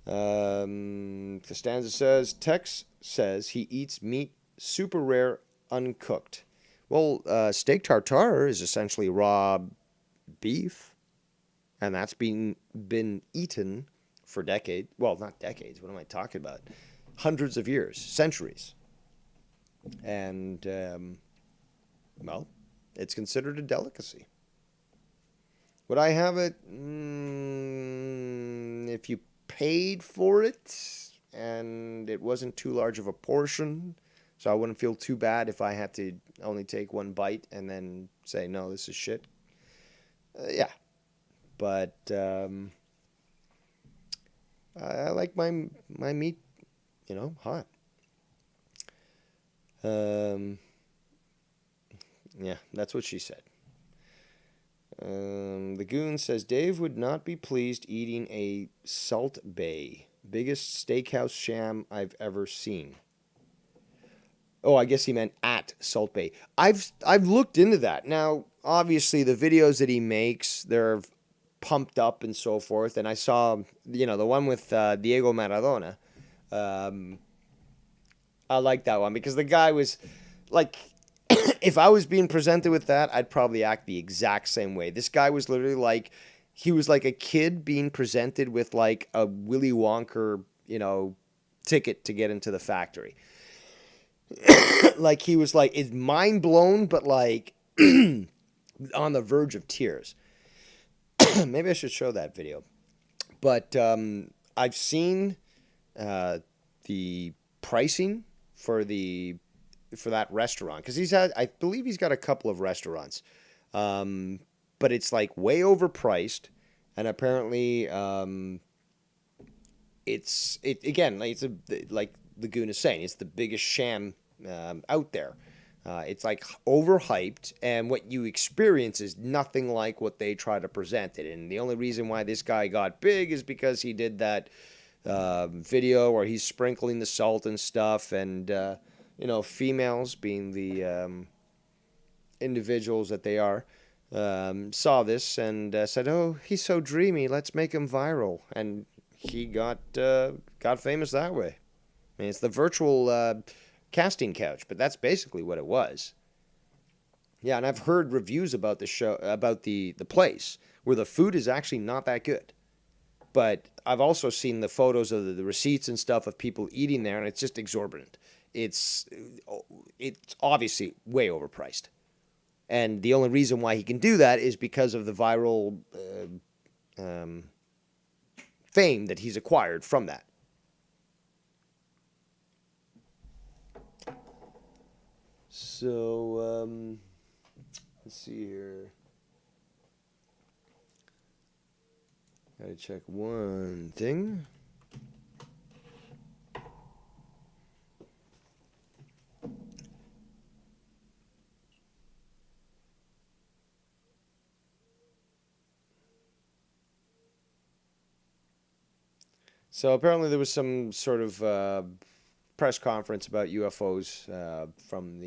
Costanza says, Tex says he eats meat super rare uncooked. Well, steak tartare is essentially raw beef, and that's been eaten for decades. Well, not decades. What am I talking about? Hundreds of years, centuries. And, it's considered a delicacy. Would I have it? If you paid for it and it wasn't too large of a portion, so I wouldn't feel too bad if I had to only take one bite and then say, no, this is shit. Yeah. But I like my meat, hot. Yeah, that's what she said. The Goon says, Dave would not be pleased eating a Salt Bay. Biggest steakhouse sham I've ever seen. Oh, I guess he meant at Salt Bay. I've looked into that. Now, obviously, the videos that he makes, they're pumped up and so forth. And I saw, the one with Diego Maradona. I like that one because the guy was like, if I was being presented with that, I'd probably act the exact same way. This guy was literally like, he was like a kid being presented with like a Willy Wonka, ticket to get into the factory. Like he was like, it's mind blown, but like on the verge of tears. Maybe I should show that video. But I've seen the pricing for that restaurant because I believe he's got a couple of restaurants, um, but it's like way overpriced, and apparently it again like Lagoon is saying, it's the biggest sham out there. It's like overhyped, and what you experience is nothing like what they try to present it. And the only reason why this guy got big is because he did that video where he's sprinkling the salt and stuff, and females being the individuals that they are, saw this and said, "Oh, he's so dreamy. Let's make him viral." And he got famous that way. I mean, it's the virtual casting couch, but that's basically what it was. Yeah, and I've heard reviews about the show, about the place, where the food is actually not that good. But I've also seen the photos of the receipts and stuff of people eating there, and it's just exorbitant. It's it's obviously way overpriced, and the only reason why he can do that is because of the viral fame that he's acquired from that. So let's see here. Gotta check one thing. So apparently there was some sort of press conference about UFOs from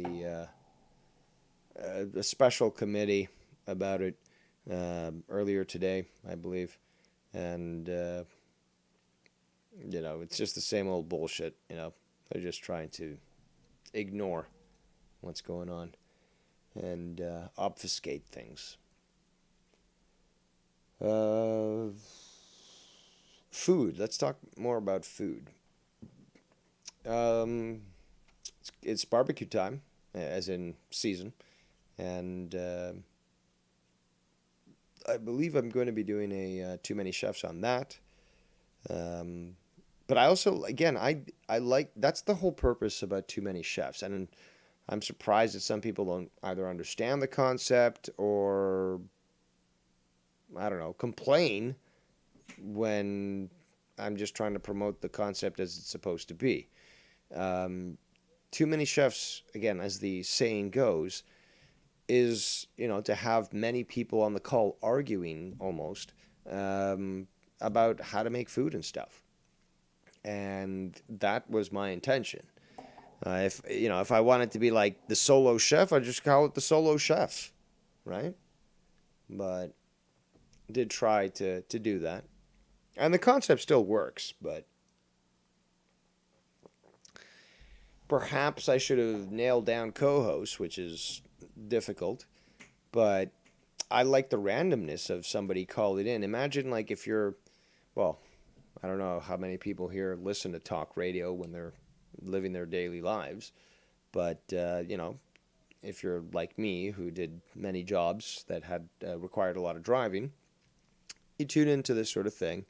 a special committee about it earlier today, I believe, and it's just the same old bullshit. They're just trying to ignore what's going on and obfuscate things. Food. Let's talk more about food. It's barbecue time, as in season, and I believe I'm going to be doing a Too Many Chefs on that. But I also, again, I like, that's the whole purpose about Too Many Chefs, and I'm surprised that some people don't either understand the concept or, I don't know, complain when I'm just trying to promote the concept as it's supposed to be. Too Many Chefs, again, as the saying goes, is, to have many people on the call arguing almost about how to make food and stuff. And that was my intention. If I wanted to be like the solo chef, I'd just call it the solo chef, right? But did try to do that. And the concept still works, but perhaps I should have nailed down co-hosts, which is difficult. But I like the randomness of somebody calling in. Imagine like if well, I don't know how many people here listen to talk radio when they're living their daily lives. But, if you're like me, who did many jobs that had required a lot of driving, you tune into this sort of thing.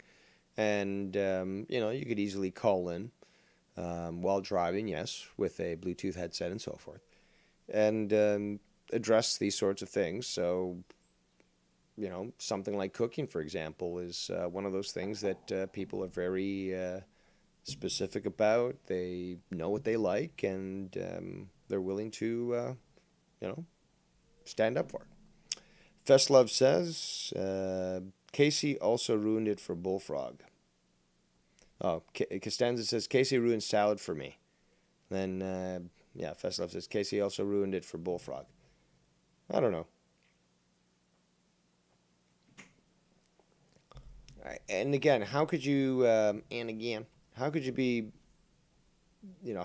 And, you could easily call in while driving, yes, with a Bluetooth headset and so forth, and address these sorts of things. So, something like cooking, for example, is one of those things that people are very specific about. They know what they like, and they're willing to, stand up for it. Festlove says, Casey also ruined it for Bullfrog. Oh, Costanza says, Casey ruined salad for me. Then, Festlove says, Casey also ruined it for Bullfrog. I don't know. And again, how could you, how could you be,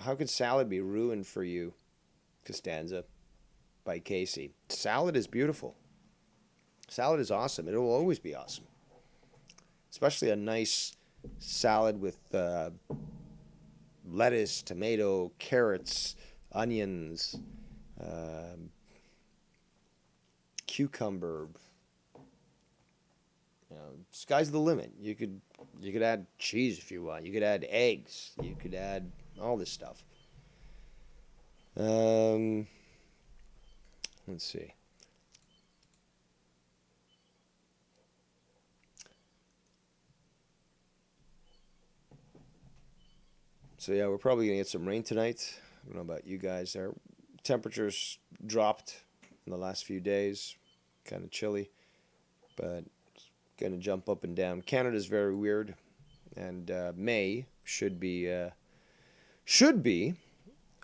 how could salad be ruined for you, Costanza, by Casey? Salad is beautiful. Salad is awesome. It will always be awesome. Especially a nice salad with lettuce, tomato, carrots, onions, cucumber. Sky's the limit. You could add cheese if you want. You could add eggs. You could add all this stuff. Let's see. So yeah, we're probably gonna get some rain tonight. I don't know about you guys. There, temperatures dropped in the last few days. Kind of chilly, but it's gonna jump up and down. Canada's very weird, and May should be a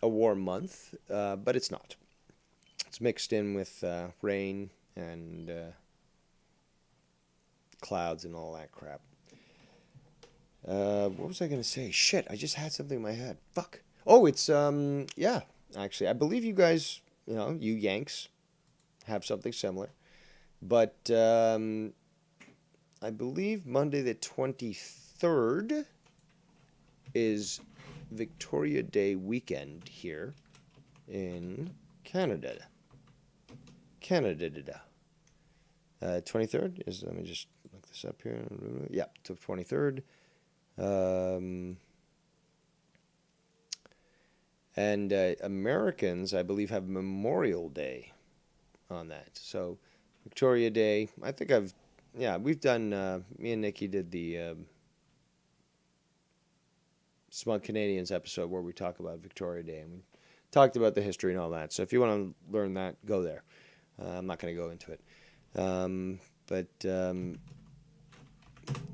warm month, but it's not. It's mixed in with rain and clouds and all that crap. What was I gonna say? Shit, I just had something in my head. Fuck. Oh, it's yeah. Actually, I believe you guys, you Yanks, have something similar, but I believe Monday the 23rd is Victoria Day weekend here in Canada. 23rd is. Let me just look this up here. Yeah, to 23rd. And Americans, I believe, have Memorial Day on that. So Victoria Day, I think we've done, me and Nikki did the Smug Canadians episode where we talk about Victoria Day, and we talked about the history and all that. So if you want to learn that, go there. I'm not going to go into it.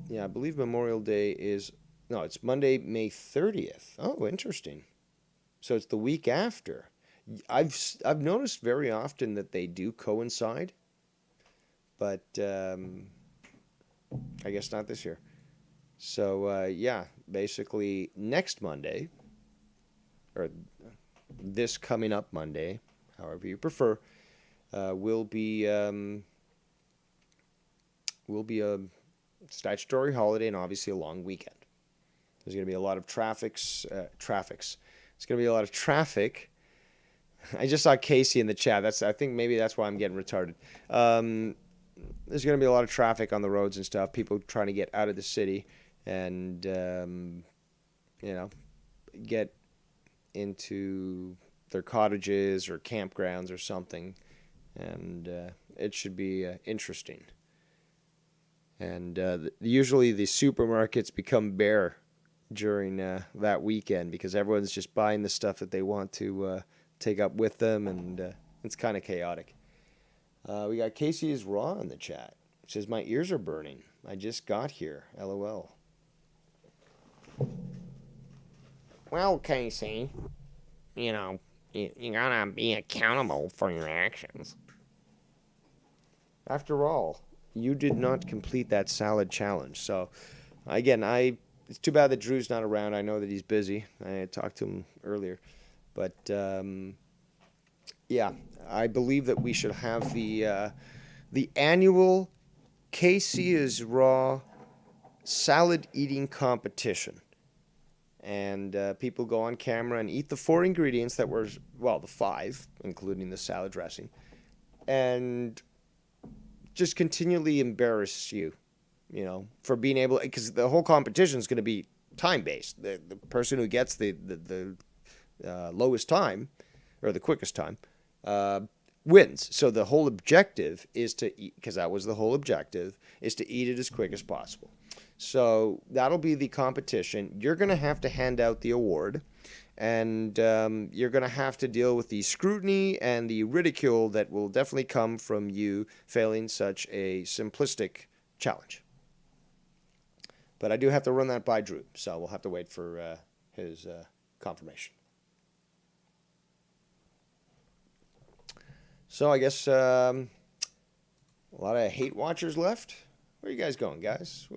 Yeah, I believe Memorial Day it's Monday, May 30th. Oh, interesting. So it's the week after. I've noticed very often that they do coincide, but I guess not this year. So yeah, basically next Monday, or this coming up Monday, however you prefer, will be a statutory holiday and obviously a long weekend. There's going to be a lot of traffics. It's going to be a lot of traffic. I just saw Casey in the chat. I think maybe that's why I'm getting retarded. There's going to be a lot of traffic on the roads and stuff. People trying to get out of the city and get into their cottages or campgrounds or something, and it should be interesting. And usually the supermarkets become bare during that weekend because everyone's just buying the stuff that they want to take up with them, and it's kind of chaotic. We got Casey is Raw in the chat. It says, my ears are burning. I just got here. LOL. Well, Casey, you gotta be accountable for your actions. After all, you did not complete that salad challenge. So, again, it's too bad that Drew's not around. I know that he's busy. I talked to him earlier. But, yeah, I believe that we should have the annual KC is Raw salad eating competition. And people go on camera and eat the 4 ingredients that were, the 5, including the salad dressing. And just continually embarrass you, for being able, because the whole competition is going to be time-based. The person who gets the lowest time, or the quickest time, wins. So the whole objective is to eat, because that was the whole objective, is to eat it as quick as possible. So that'll be the competition. You're going to have to hand out the award, and you're going to have to deal with the scrutiny and the ridicule that will definitely come from you failing such a simplistic challenge. But I do have to run that by Drew, so we'll have to wait for his confirmation. So I guess a lot of hate watchers left. Where are you guys going, guys?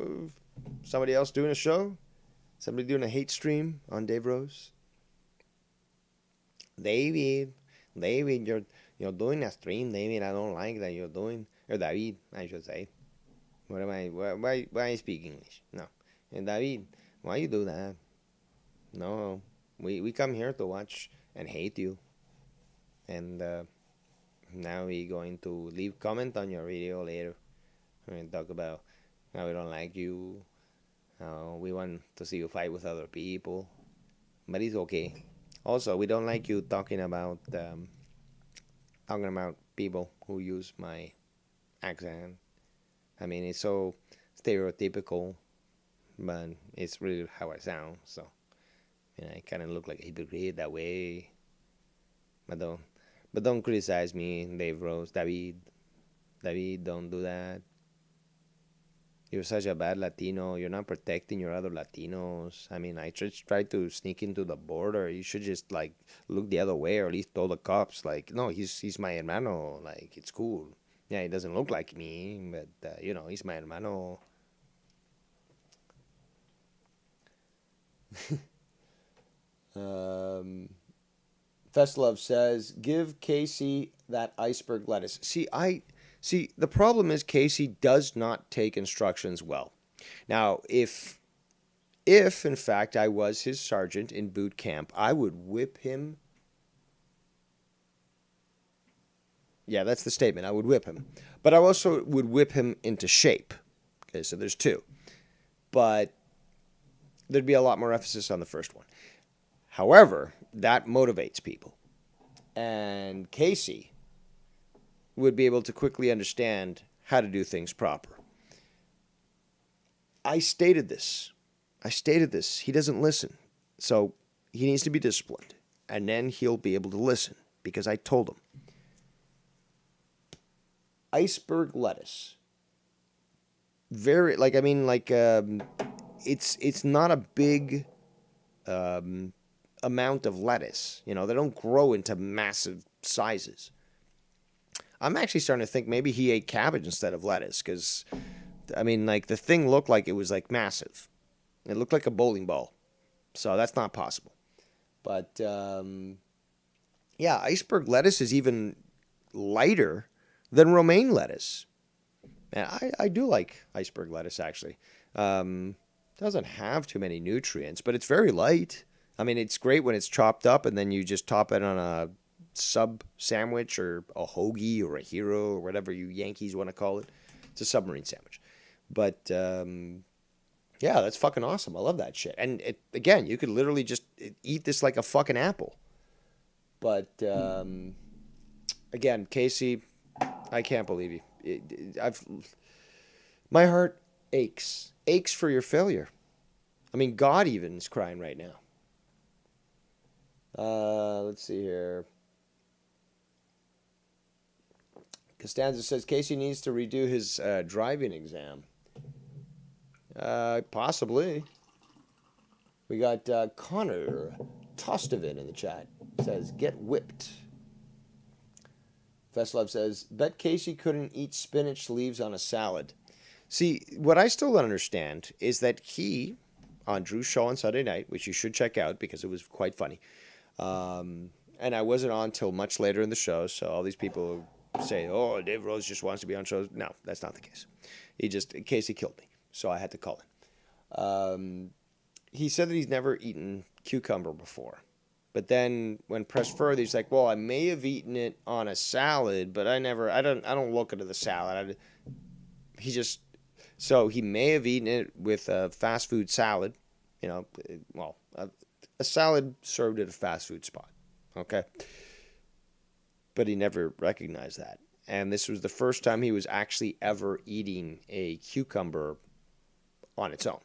Somebody else doing a show? Somebody doing a hate stream on Dave Rose? David, you're doing a stream, David. I don't like that you're doing, or David, I should say. Why I speak English? No. And David, why you do that? No, we come here to watch and hate you. And now we're going to leave comment on your video later. We're going to talk about how we don't like you, how we want to see you fight with other people. But it's okay. Also, we don't like you talking about people who use my accent. I mean, it's so stereotypical, but it's really how I sound. So, I kind of look like a hypocrite that way. But don't criticize me, Dave Rose, David, don't do that. You're such a bad Latino. You're not protecting your other Latinos. I mean, I just try to sneak into the border. You should just like look the other way, or at least tell the cops like, no, he's my hermano. Like it's cool. Yeah, he doesn't look like me, but he's my hermano. Um, Festlove says, "Give Casey that iceberg lettuce." See. The problem is Casey does not take instructions well. Now, if in fact I was his sergeant in boot camp, I would whip him. Yeah, that's the statement. I would whip him, but I also would whip him into shape. Okay, so there's two, but there'd be a lot more emphasis on the first one. However, that motivates people. And Casey would be able to quickly understand how to do things proper. I stated this. He doesn't listen. So he needs to be disciplined. And then he'll be able to listen because I told him. Iceberg lettuce. It's not a big amount of lettuce. They don't grow into massive sizes. I'm actually starting to think maybe he ate cabbage instead of lettuce because, the thing looked like it was like massive. It looked like a bowling ball. So that's not possible. But, iceberg lettuce is even lighter than romaine lettuce. And I do like iceberg lettuce, actually. Doesn't have too many nutrients, but it's very light. It's great when it's chopped up and then you just top it on a sub sandwich or a hoagie or a hero or whatever you Yankees want to call it. It's a submarine sandwich. But, that's fucking awesome. I love that shit. And, again, you could literally just eat this like a fucking apple. But, again, Casey, I can't believe you. My heart aches for your failure. God even is crying right now. Let's see here. Costanza says Casey needs to redo his driving exam. Possibly. We got Connor Tostovan in the chat. Says, get whipped. Festlove says, bet Casey couldn't eat spinach leaves on a salad. See, what I still don't understand is that he, on Drew's show on Sunday night, which you should check out because it was quite funny, and I wasn't on till much later in the show, so all these people say, oh, Dave Rose just wants to be on shows. No, that's not the case. Casey killed me, so I had to call him. He said that he's never eaten cucumber before. But then when pressed further, he's like, well, I may have eaten it on a salad, but I don't look into the salad. So he may have eaten it with a fast food salad, a salad served at a fast food spot, okay? But he never recognized that. And this was the first time he was actually ever eating a cucumber on its own,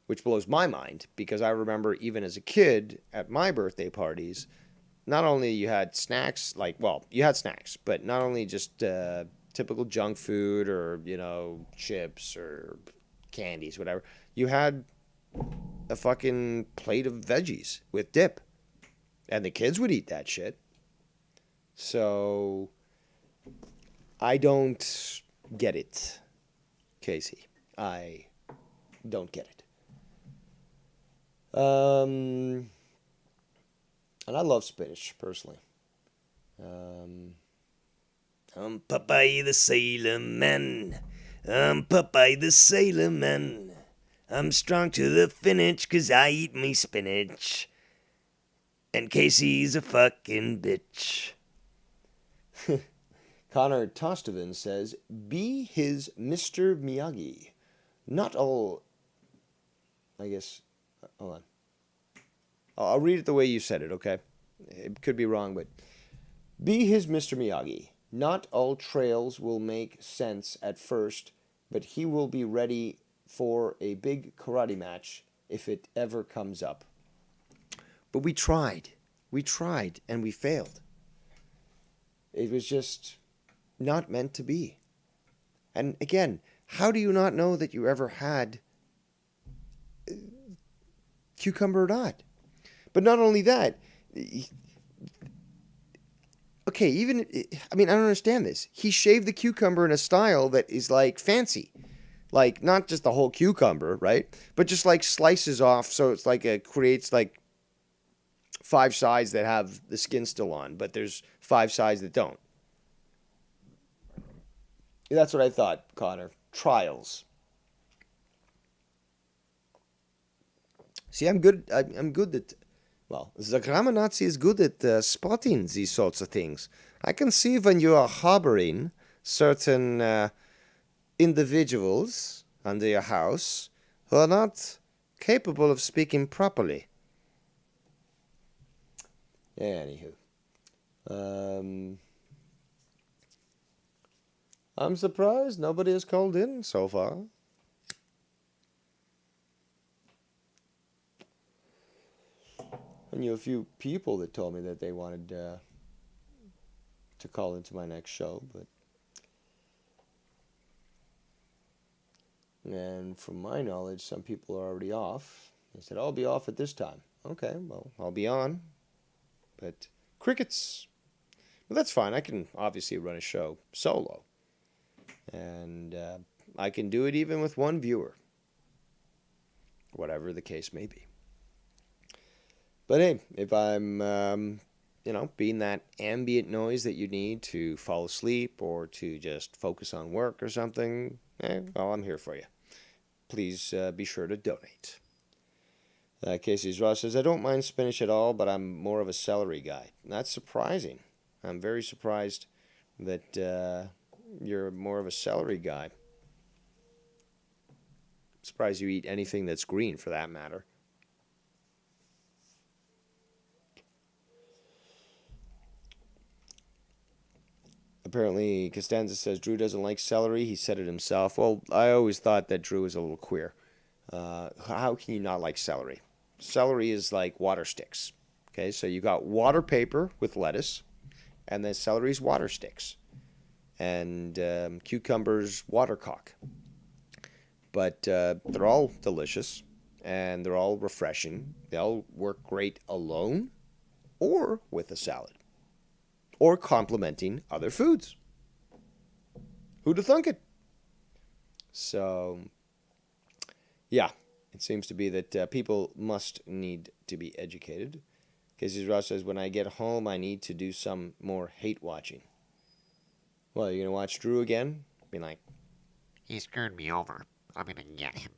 which blows my mind because I remember even as a kid at my birthday parties, not only you had snacks, you had snacks, but not only just typical junk food or, chips or candies, whatever. You had a fucking plate of veggies with dip. And the kids would eat that shit. So I don't get it, Casey. I don't get it. And I love spinach, personally. I'm Popeye the Sailor Man. I'm Popeye the Sailor Man. I'm strong to the finish 'cause I eat me spinach. And Casey's a fucking bitch. Connor Tostovan says, be his Mr. Miyagi. Not all... I guess... Hold on. I'll read it the way you said it, okay? It could be wrong, but... Be his Mr. Miyagi. Not all trails will make sense at first, but he will be ready for a big karate match if it ever comes up. But we tried. We tried, and we failed. It was just not meant to be. And again, how do you not know that you ever had cucumber or not? But not only that, okay, even, I mean, I don't understand this. He shaved the cucumber in a style that is like fancy. Like, not just the whole cucumber, right? But just like slices off, so it's like it creates like 5 sides that have the skin still on, but there's 5 sides that don't. That's what I thought, Connor. Trials. See, I'm good. I'm good at. Well, the grammar Nazi is good at spotting these sorts of things. I can see when you are harboring certain individuals under your house who are not capable of speaking properly. Anywho. I'm surprised nobody has called in so far. I knew a few people that told me that they wanted to call into my next show, but... And from my knowledge, some people are already off. They said, I'll be off at this time. Okay, well, I'll be on. But crickets. But that's fine. I can obviously run a show solo. And I can do it even with 1 viewer. Whatever the case may be. But hey, if I'm, being that ambient noise that you need to fall asleep or to just focus on work or something, well, I'm here for you. Please be sure to donate. Casey's Ross says, I don't mind spinach at all, but I'm more of a celery guy. That's surprising. I'm very surprised that you're more of a celery guy. Surprised you eat anything that's green, for that matter. Apparently, Costanza says Drew doesn't like celery. He said it himself. Well, I always thought that Drew was a little queer. How can you not like celery? Celery is like water sticks. Okay, so you got water paper with lettuce, and then celery's water sticks, and cucumbers watercock. But they're all delicious, and they're all refreshing. They all work great alone or with a salad, or complementing other foods. Who'd have thunk it? So, yeah, it seems to be that people must need to be educated. Casey Ross says, when I get home, I need to do some more hate watching. Well, you're going to watch Drew again? Be like, He screwed me over. I'm gonna get him.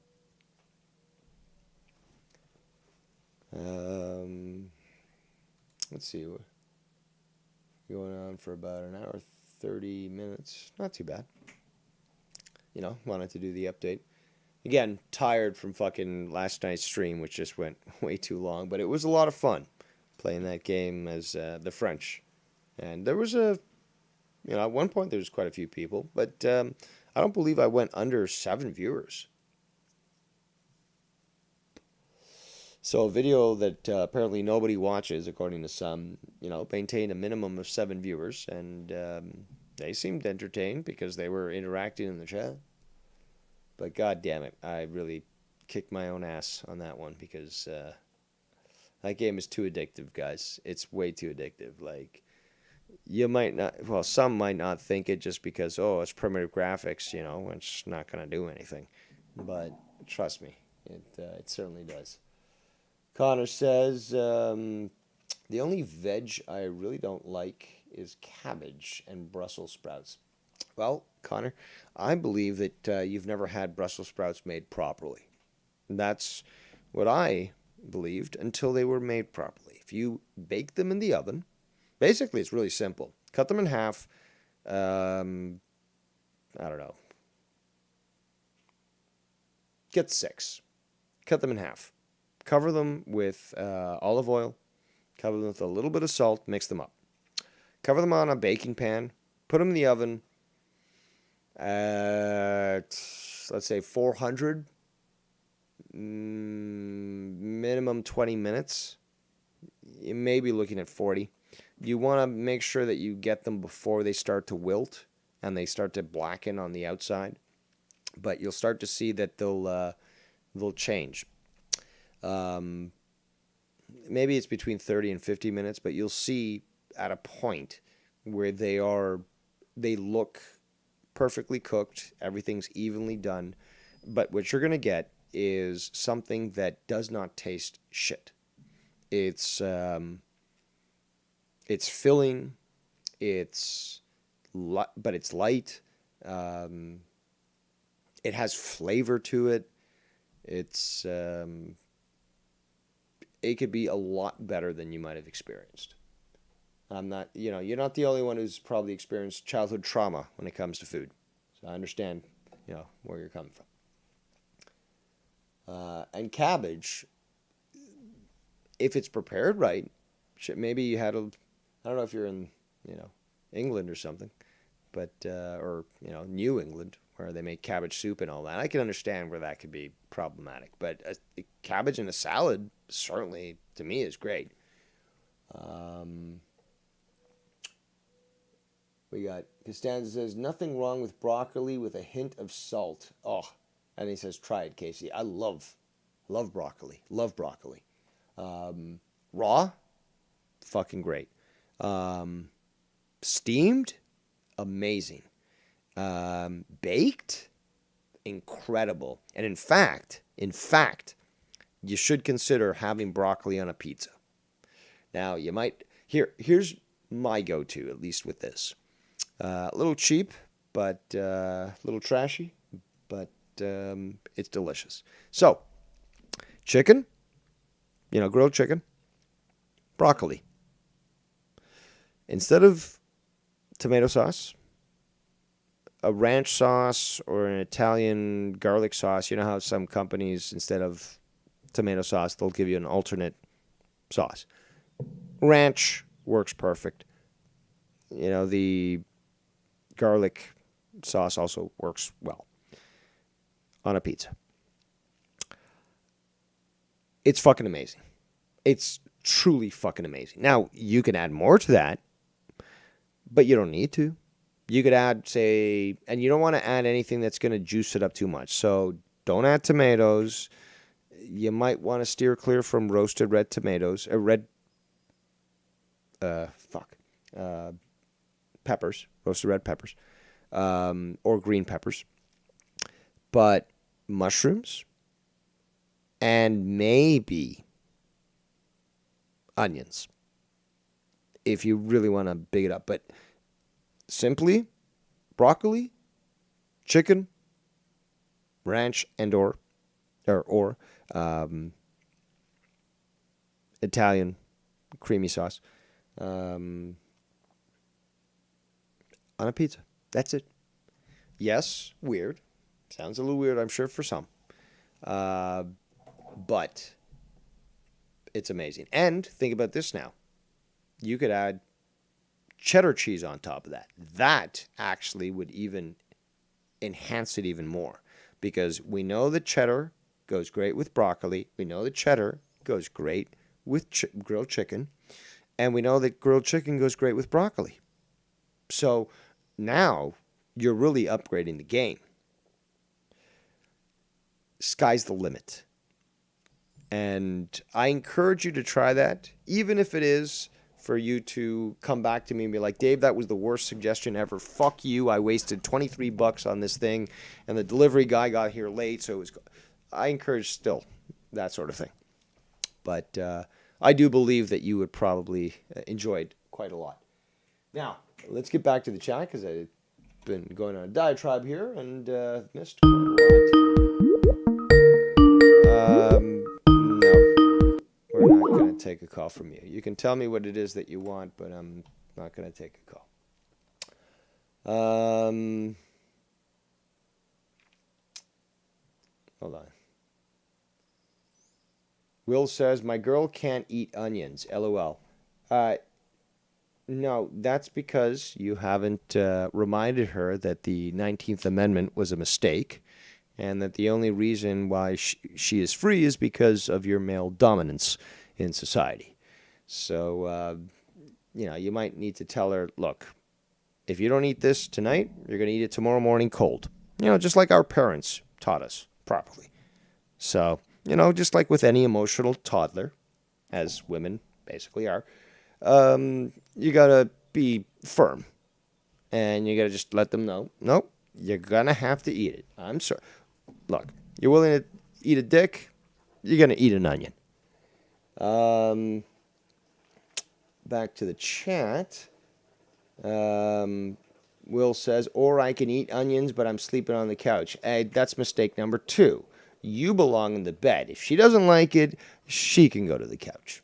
Let's see. Going on for about an hour, 30 minutes. Not too bad. Wanted to do the update. Again, tired from fucking last night's stream, which just went way too long. But it was a lot of fun playing that game as the French. And there was at one point there was quite a few people. But I don't believe I went under 7 viewers. So a video that apparently nobody watches, according to some, maintained a minimum of 7 viewers. And they seemed entertained because they were interacting in the chat. But god damn it, I really kicked my own ass on that one because that game is too addictive, guys. It's way too addictive. Like, you might not, well, some might not think it just because, it's primitive graphics, it's not going to do anything. But trust me, it certainly does. Connor says, the only veg I really don't like is cabbage and Brussels sprouts. Well, Connor, I believe that you've never had Brussels sprouts made properly. That's what I believed until they were made properly. If you bake them in the oven, basically it's really simple. Cut them in half, I don't know. Get 6. Cut them in half. Cover them with olive oil. Cover them with a little bit of salt. Mix them up. Cover them on a baking pan. Put them in the oven at, let's say, 400. Minimum 20 minutes. You may be looking at 40. You want to make sure that you get them before they start to wilt and they start to blacken on the outside. But you'll start to see that they'll change. Maybe it's between 30 and 50 minutes, but you'll see at a point where they look perfectly cooked, everything's evenly done, but what you're going to get is something that does not taste shit. It's filling, but it's light. It has flavor to it. It could be a lot better than you might have experienced. I'm not, you're not the only one who's probably experienced childhood trauma when it comes to food. So I understand, where you're coming from. And cabbage, if it's prepared right, maybe you had I don't know if you're in, England or something, but, or, New England, where they make cabbage soup and all that. I can understand where that could be problematic, but cabbage in a salad certainly, to me, is great. We got Costanza says, nothing wrong with broccoli with a hint of salt. Oh, and he says, try it, Casey. I love broccoli. Love broccoli. Raw, fucking great. Steamed, amazing. Baked, incredible. And in fact, you should consider having broccoli on a pizza. Now, you might, here's my go-to, at least with this. A little cheap, but a little trashy, but it's delicious. So, chicken, grilled chicken, broccoli. Instead of tomato sauce, a ranch sauce or an Italian garlic sauce, you know how some companies, instead of tomato sauce, they'll give you an alternate sauce. Ranch works perfect. The garlic sauce also works well on a pizza. It's fucking amazing. It's truly fucking amazing. Now, you can add more to that, but you don't need to. You could add, say, and you don't want to add anything that's going to juice it up too much. So don't add tomatoes. You might want to steer clear from roasted red tomatoes, peppers, roasted red peppers, or green peppers. But mushrooms and maybe onions, if you really want to big it up. But simply broccoli, chicken, ranch, and or Italian creamy sauce on a pizza. That's it. Yes, weird. Sounds a little weird, I'm sure, for some. But it's amazing. And think about this now. You could add cheddar cheese on top of that. That actually would even enhance it even more, because we know that cheddar goes great with broccoli. We know that cheddar goes great with grilled chicken. And we know that grilled chicken goes great with broccoli. So now you're really upgrading the game. Sky's the limit. And I encourage you to try that, even if it is for you to come back to me and be like, Dave, that was the worst suggestion ever. Fuck you. I wasted $23 on this thing, and the delivery guy got here late. So I encourage still that sort of thing. But I do believe that you would probably enjoy it quite a lot. Now, let's get back to the chat, because I've been going on a diatribe here and missed quite a lot. No, we're not going to take a call from you. You can tell me what it is that you want, but I'm not going to take a Hold on. Will says, my girl can't eat onions. LOL. No, that's because you haven't reminded her that the 19th Amendment was a mistake and that the only reason why she is free is because of your male dominance in society. So, you might need to tell her, look, if you don't eat this tonight, you're going to eat it tomorrow morning cold. Just like our parents taught us properly. So, just like with any emotional toddler, as women basically are, you got to be firm. And you got to just let them know, nope, you're going to have to eat it. I'm sorry. Look, you're willing to eat a dick, you're going to eat an onion. Back to the chat. Will says, or I can eat onions, but I'm sleeping on the couch. That's mistake number 2. You belong in the bed. If she doesn't like it, she can go to the couch.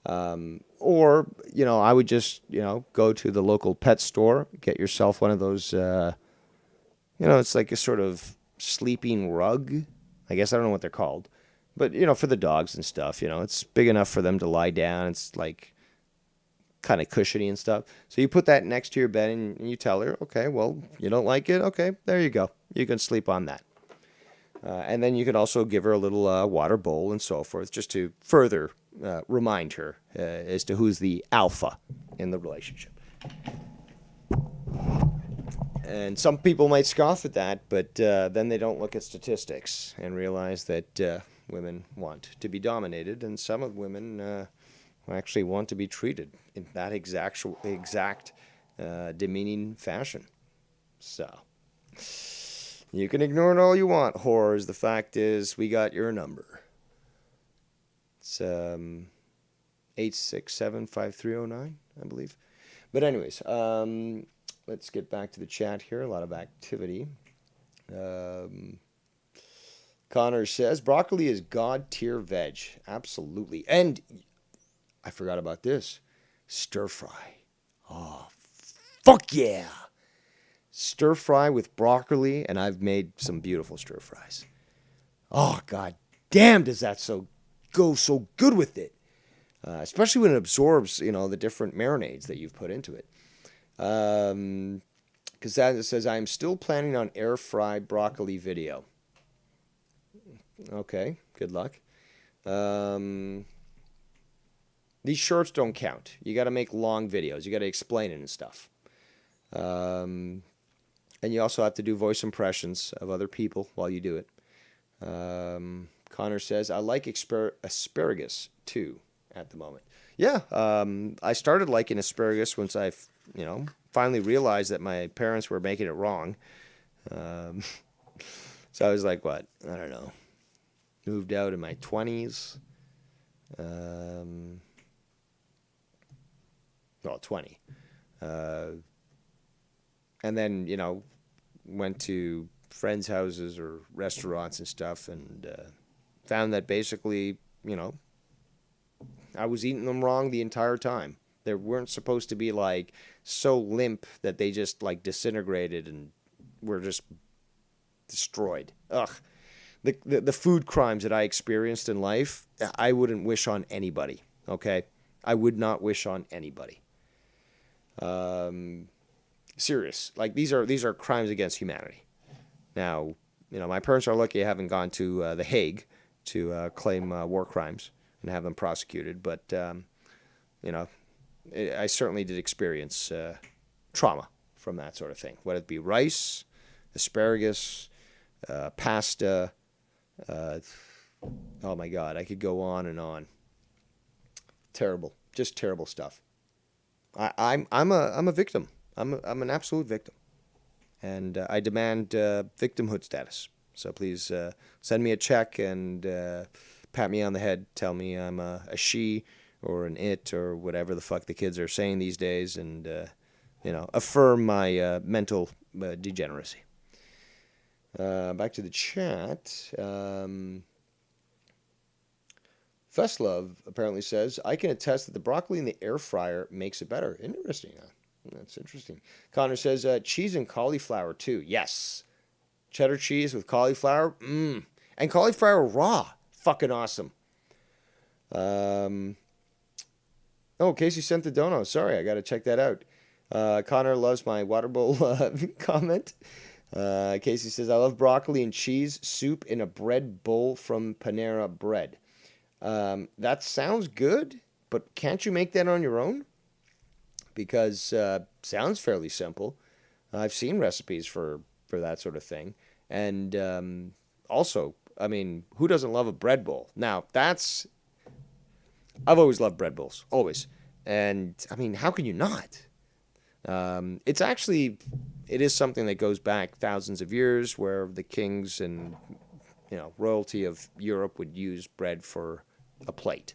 Or, I would just, go to the local pet store, get yourself one of those, it's like a sort of sleeping rug. I guess I don't know what they're called. But, for the dogs and stuff, it's big enough for them to lie down. It's like kind of cushiony and stuff. So you put that next to your bed and you tell her, okay, well, you don't like it? Okay, there you go. You can sleep on that. And then you could also give her a little water bowl and so forth, just to further remind her as to who's the alpha in the relationship. And some people might scoff at that, but then they don't look at statistics and realize that women want to be dominated, and some of women actually want to be treated in that exact demeaning fashion. So you can ignore it all you want, whores. The fact is, we got your number. It's 867-5309, I believe. But anyways, let's get back to the chat here. A lot of activity. Connor says, broccoli is God-tier veg. Absolutely. And I forgot about this. Stir fry. Oh, fuck yeah. Stir fry with broccoli, and I've made some beautiful stir fries. Oh, god damn, does that go so good with it. Especially when it absorbs, the different marinades that you've put into it. Because that says, I'm still planning on air fried broccoli video. Okay, good luck. These shorts don't count. You got to make long videos. You got to explain it and stuff. And you also have to do voice impressions of other people while you do it. Connor says, I like asparagus too at the moment. Yeah, I started liking asparagus once I, finally realized that my parents were making it wrong. So I was like, what? I don't know. Moved out in my 20s. Well, 20. And then, went to friends' houses or restaurants and stuff and found that basically, I was eating them wrong the entire time. They weren't supposed to be like so limp that they just like disintegrated and were just destroyed. Ugh. The food crimes that I experienced in life, I wouldn't wish on anybody, okay? I would not wish on anybody. Serious. Like these are crimes against humanity. Now, my parents are lucky I haven't gone to The Hague to claim war crimes and have them prosecuted, but I certainly did experience trauma from that sort of thing. Whether it be rice, asparagus, pasta. Oh my God, I could go on and on. Terrible, just terrible stuff. I'm a victim. I'm an absolute victim, and I demand victimhood status. So please send me a check and pat me on the head. Tell me I'm a she or an it or whatever the fuck the kids are saying these days, and affirm my mental degeneracy. Back to the chat. Festlove apparently says, I can attest that the broccoli in the air fryer makes it better. Interesting, huh? That's interesting. Connor says cheese and cauliflower too. Yes. Cheddar cheese with cauliflower. Mmm. And cauliflower raw. Fucking awesome. Oh, Casey sent the dono. Sorry, I got to check that out. Connor loves my water bowl comment. Casey says, I love broccoli and cheese soup in a bread bowl from Panera Bread. That sounds good, but can't you make that on your own? Because sounds fairly simple. I've seen recipes for that sort of thing. And also, I mean, who doesn't love a bread bowl? Now, I've always loved bread bowls, always. And, I mean, how can you not? It is something that goes back thousands of years where the kings and, royalty of Europe would use bread for a plate.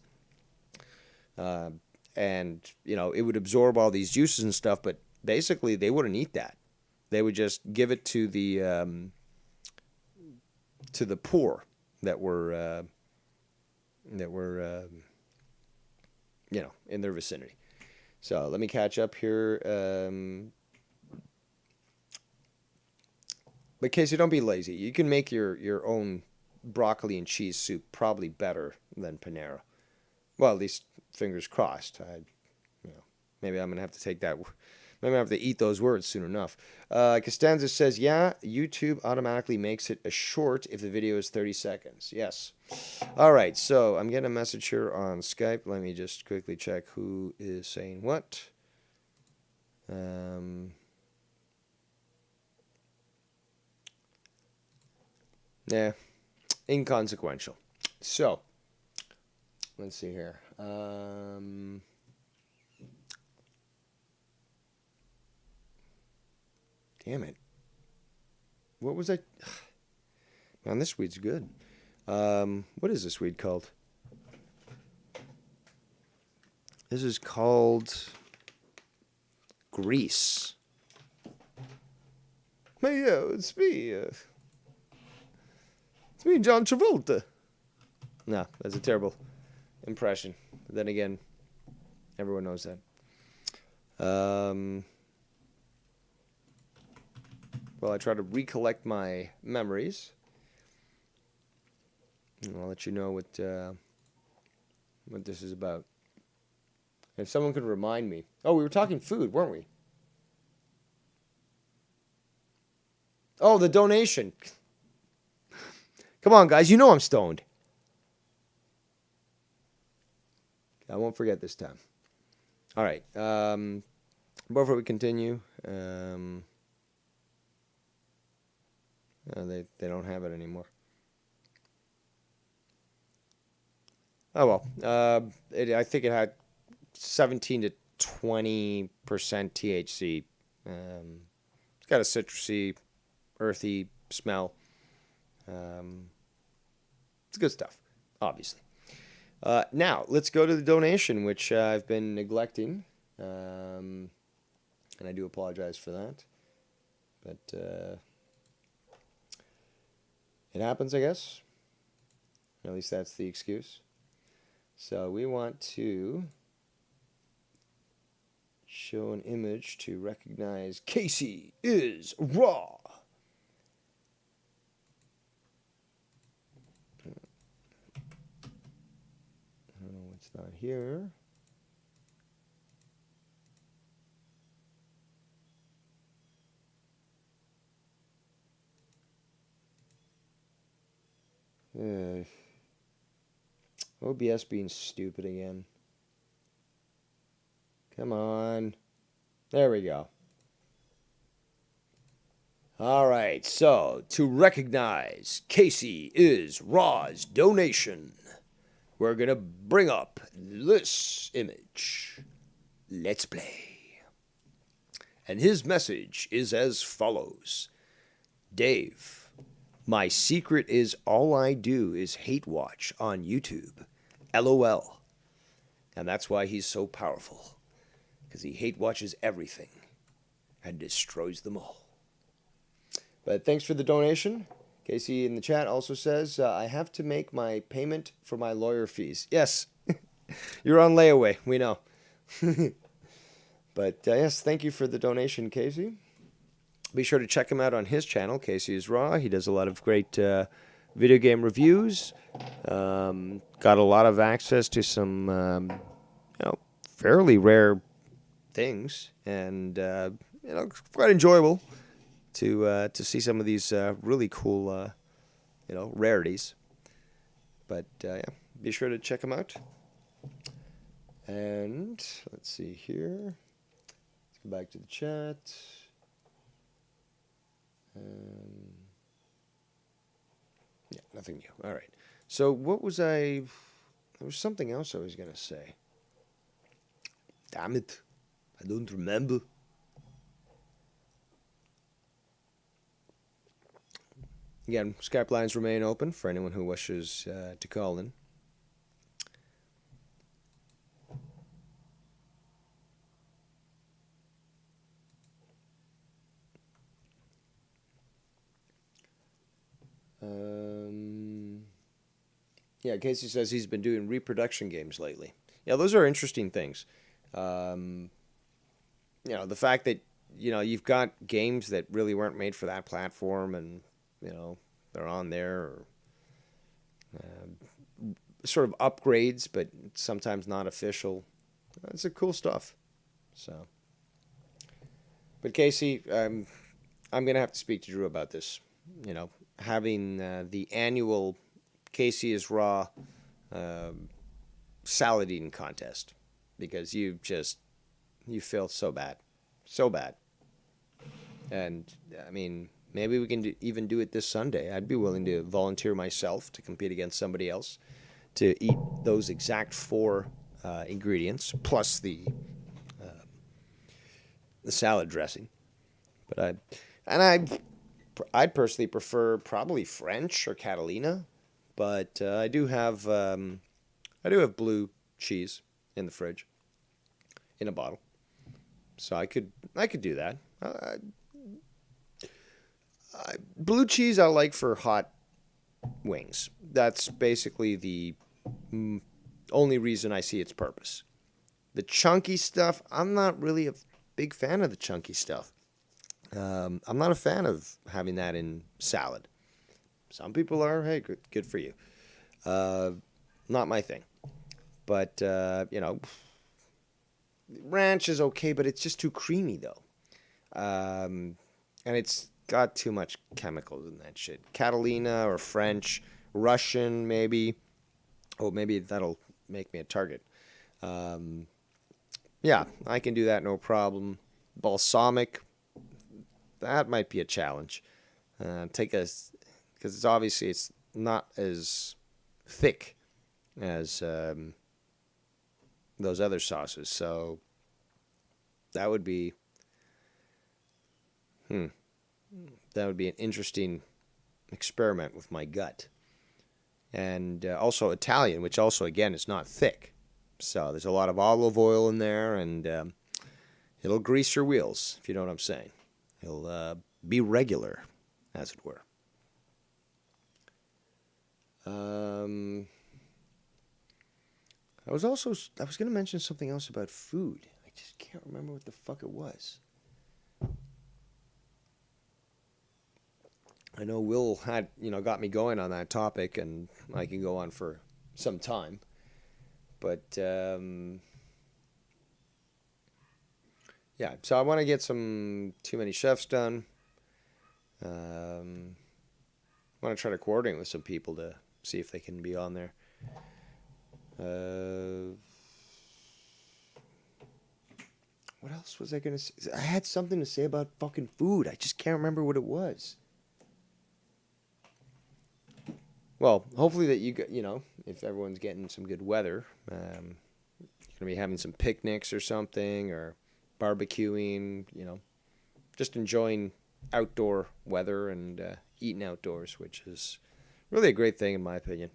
And, it would absorb all these juices and stuff, but basically they wouldn't eat that. They would just give it to the poor that were in their vicinity. So let me catch up here. But Casey, don't be lazy. You can make your own broccoli and cheese soup probably better than Panera. Well, at least fingers crossed. Maybe I'm gonna have to take that. Maybe I have to eat those words soon enough. Costanza says, yeah, YouTube automatically makes it a short if the video is 30 seconds. Yes. All right, so I'm getting a message here on Skype. Let me just quickly check who is saying what. Yeah, inconsequential. So, let's see here. Damn it. What was I? Man, this weed's good. What is this weed called? This is called Grease. Hey, it's me. It's me, John Travolta. No, that's a terrible impression. But then again, everyone knows that. Well, I try to recollect my memories. And I'll let you know what this is about. If someone could remind me. Oh, we were talking food, weren't we? Oh, the donation. Come on, guys. You know I'm stoned. I won't forget this time. All right. Before we continue, they don't have it anymore. Oh well. I think it had 17 to 20% THC. It's got a citrusy, earthy smell. It's good stuff, obviously. Now, let's go to the donation, which I've been neglecting. And I do apologize for that. But it happens, I guess. At least that's the excuse. So we want to show an image to recognize Casey is raw. Oh, it's not here. OBS being stupid again. Come on. There we go. All right, so to recognize Casey is Raw's donation, we're going to bring up this image. Let's play. And his message is as follows. Dave, my secret is all I do is hate watch on YouTube. LOL. And that's why he's so powerful. Because he hate watches everything and destroys them all. But thanks for the donation. Casey in the chat also says, I have to make my payment for my lawyer fees. Yes, you're on layaway. We know. But yes, thank you for the donation, Casey. Be sure to check him out on his channel, Casey is Raw. He does a lot of great video game reviews. Got a lot of access to some, fairly rare things, and quite enjoyable to see some of these really cool, rarities. But yeah, be sure to check him out. And let's see here. Let's go back to the chat. Yeah, nothing new. All right. So what was I? There was something else I was gonna say. Damn it, I don't remember. Again, Skype lines remain open for anyone who wishes to call in. Yeah, Casey says he's been doing reproduction games lately. Yeah, those are interesting things. The fact that, you've got games that really weren't made for that platform and, they're on there, or sort of upgrades, but sometimes not official. It's a cool stuff. So, but Casey, I'm going to have to speak to Drew about this. Having the annual Casey is Raw salad eating contest, because you feel so bad, and I mean, maybe we can even do it this Sunday. I'd be willing to volunteer myself to compete against somebody else to eat those exact 4 ingredients plus the salad dressing. But I'd personally prefer probably French or Catalina, but I do have blue cheese in the fridge, in a bottle, so I could do that. Blue cheese I like for hot wings. That's basically the only reason I see its purpose. The chunky stuff, I'm not really a big fan of the chunky stuff. I'm not a fan of having that in salad. Some people are. Hey, good for you. Not my thing. But, ranch is okay, but it's just too creamy, though. And it's got too much chemicals in that shit. Catalina or French, Russian, maybe. Oh, maybe that'll make me a target. Yeah, I can do that, no problem. Balsamic, that might be a challenge. Because it's not as thick as those other sauces. So that would be an interesting experiment with my gut. And also Italian, which also, again, is not thick. So there's a lot of olive oil in there, and it'll grease your wheels, if you know what I'm saying. It'll be regular, as it were. I was going to mention something else about food. I just can't remember what the fuck it was. I know Will had, got me going on that topic, and I can go on for some time. But, yeah, so I want to get some Too Many Chefs done. I want to try to coordinate with some people to see if they can be on there. What else was I going to say? I had something to say about fucking food. I just can't remember what it was. Well, hopefully that if everyone's getting some good weather, you're going to be having some picnics or something, or barbecuing, just enjoying outdoor weather and eating outdoors, which is really a great thing in my opinion.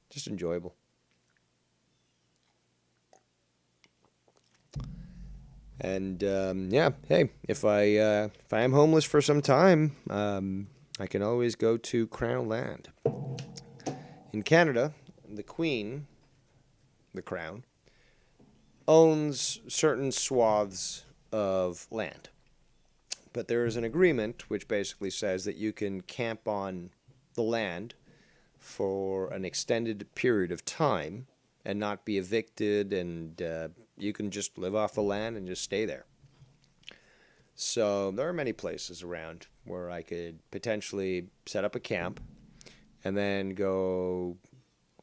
Just enjoyable. And yeah, hey, if I am homeless for some time, I can always go to Crown Land. In Canada, the Queen, the Crown, owns certain swaths of land. But there is an agreement which basically says that you can camp on the land for an extended period of time and not be evicted, and you can just live off the land and just stay there. So there are many places around where I could potentially set up a camp and then go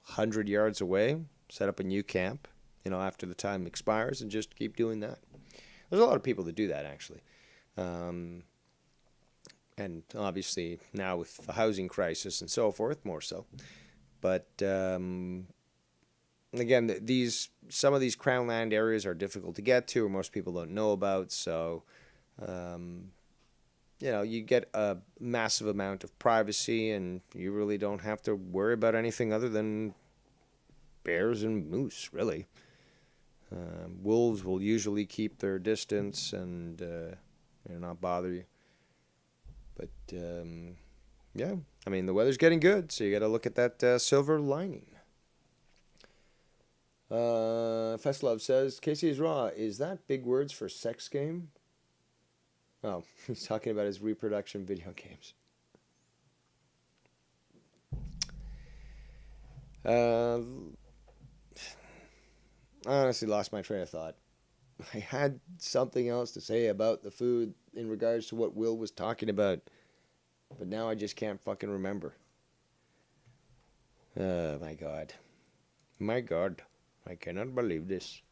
100 yards away, set up a new camp, after the time expires, and just keep doing that. There's a lot of people that do that, actually. And obviously now with the housing crisis and so forth, more so. But again, some of these crown land areas are difficult to get to, or most people don't know about. So, you get a massive amount of privacy, and you really don't have to worry about anything other than bears and moose, really. Wolves will usually keep their distance and not bother you. But yeah, I mean, the weather's getting good, so you got to look at that silver lining. Festlove says, Casey is raw. Is that big words for sex game? Oh, he's talking about his reproduction video games. I honestly lost my train of thought. I had something else to say about the food in regards to what Will was talking about, but now I just can't fucking remember. My God. My God. I cannot believe this.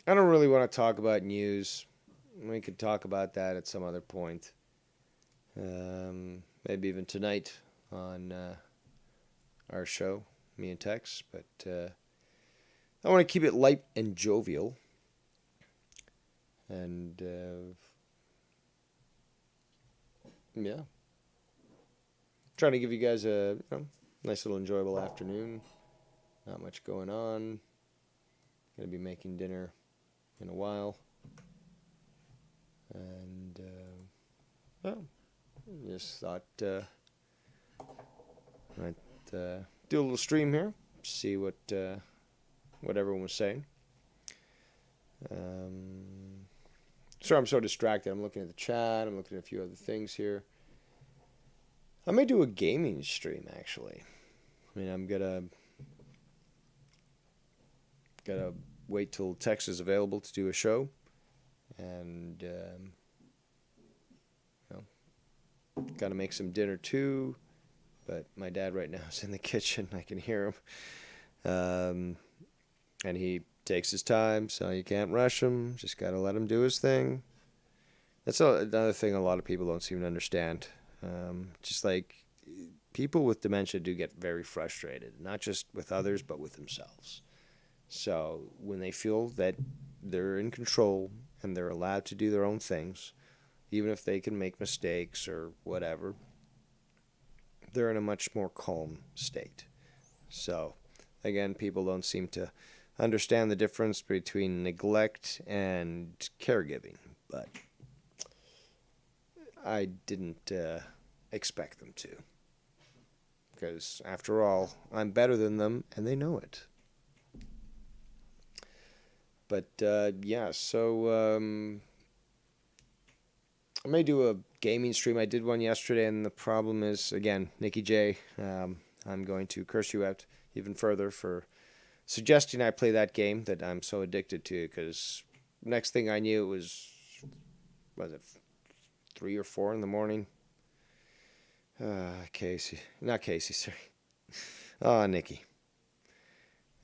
I don't really want to talk about news. We could talk about that at some other point. Maybe even tonight on our show, me and Tex. But I want to keep it light and jovial. And yeah. Trying to give you guys a nice little enjoyable afternoon. Not much going on. Gonna be making dinner in a while. And just thought I'd do a little stream here, see what everyone was saying. Sorry, I'm so distracted. I'm looking at the chat. I'm looking at a few other things here. I may do a gaming stream, actually. I mean, I'm gotta wait till Tex is available to do a show, and gotta make some dinner too. But my dad right now is in the kitchen. I can hear him, and he takes his time, so you can't rush him. Just gotta let him do his thing. That's another thing a lot of people don't seem to understand. Just like people with dementia do get very frustrated, not just with others, but with themselves. So when they feel that they're in control and they're allowed to do their own things, even if they can make mistakes or whatever, they're in a much more calm state. So, again, people don't seem to understand the difference between neglect and caregiving, but I didn't expect them to. Because, after all, I'm better than them, and they know it. But, yeah, so I may do a gaming stream. I did one yesterday, and the problem is, again, Nikki J, I'm going to curse you out even further for suggesting I play that game that I'm so addicted to, because next thing I knew, it was it 3 or 4 in the morning? Casey. Not Casey, sorry. Oh, Nikki.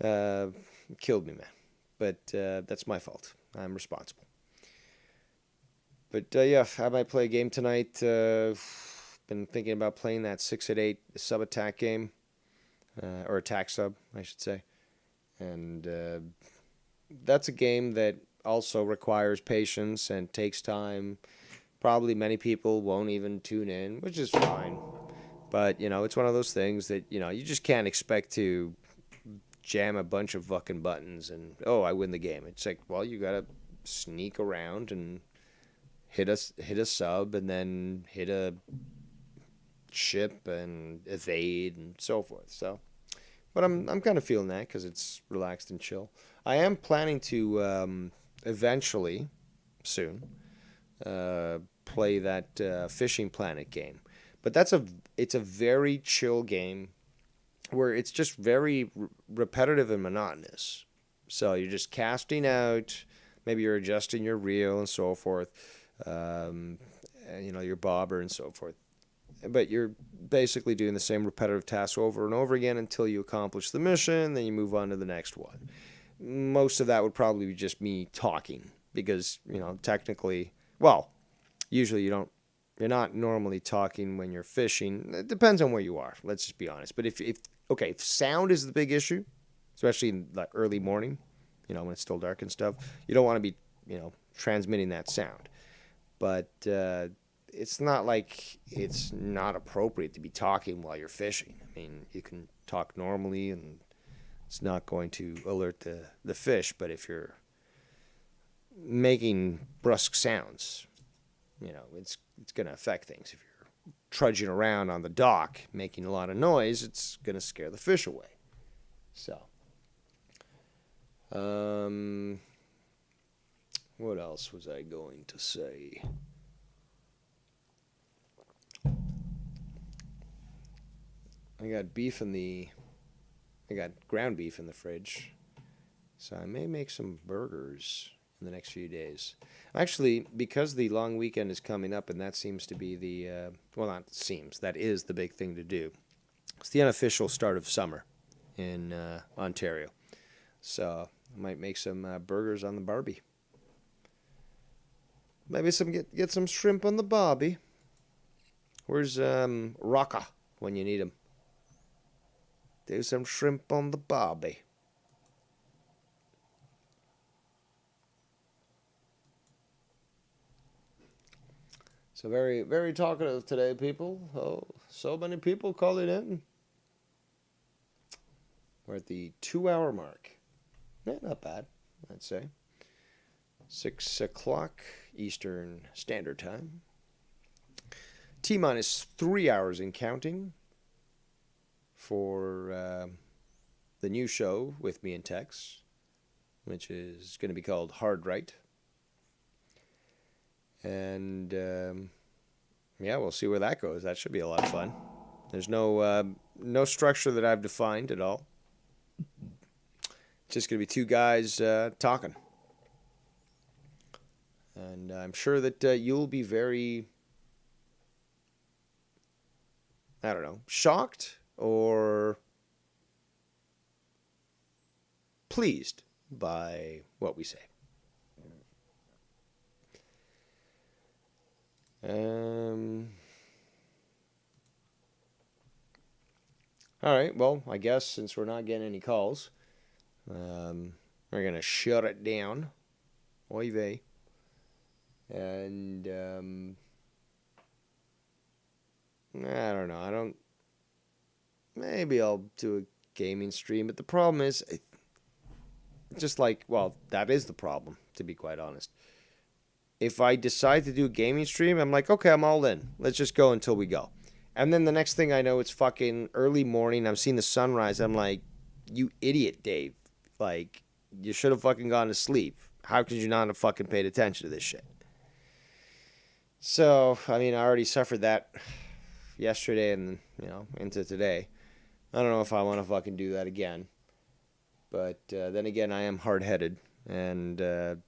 Killed me, man. But that's my fault. I'm responsible. But yeah, I might play a game tonight. Been thinking about playing that 6-8 sub attack game, or attack sub, I should say. And that's a game that also requires patience and takes time. Probably many people won't even tune in, which is fine. But, it's one of those things that, you just can't expect to jam a bunch of fucking buttons and, I win the game. It's like, well, you gotta sneak around and hit a sub and then hit a ship and evade and so forth. So, But I'm kind of feeling that because it's relaxed and chill. I am planning to eventually, soon, play that Fishing Planet game. But it's a very chill game where it's just very repetitive and monotonous. So you're just casting out, maybe you're adjusting your reel and so forth, and, your bobber and so forth. But you're basically doing the same repetitive task over and over again until you accomplish the mission, then you move on to the next one. Most of that would probably be just me talking because, technically, well, usually you're not normally talking when you're fishing. It depends on where you are. Let's just be honest. But if sound is the big issue, especially in the early morning, when it's still dark and stuff, you don't want to be, transmitting that sound. But it's not like it's not appropriate to be talking while you're fishing. I mean, you can talk normally and it's not going to alert the fish. But if you're making brusque sounds, it's going to affect things. If you're trudging around on the dock making a lot of noise, it's going to scare the fish away. So, what else was I going to say? I got ground beef in the fridge, so I may make some burgers in the next few days. Actually, because the long weekend is coming up, and that seems to be that is the big thing to do. It's the unofficial start of summer in Ontario. So I might make some burgers on the Barbie. Maybe get some shrimp on the Barbie. Where's Rocca when you need him? Do some shrimp on the Barbie. So very, very talkative today, people. Oh, so many people calling in. We're at the 2-hour mark. Not bad, I'd say. 6 o'clock Eastern Standard Time. T-minus 3 hours and counting for the new show with me and Tex, which is going to be called Hard Right. And we'll see where that goes. That should be a lot of fun. There's no structure that I've defined at all. It's just going to be two guys talking. And I'm sure that you'll be very, shocked or pleased by what we say. All right, well, I guess since we're not getting any calls, we're going to shut it down. Oy vey. And I don't know. Maybe I'll do a gaming stream, but the problem is, that is the problem, to be quite honest. If I decide to do a gaming stream, I'm like, okay, I'm all in. Let's just go until we go. And then the next thing I know, it's fucking early morning. I'm seeing the sunrise. I'm like, you idiot, Dave. Like, you should have fucking gone to sleep. How could you not have fucking paid attention to this shit? So, I already suffered that yesterday and, into today. I don't know if I want to fucking do that again. But then again, I am hard-headed. And,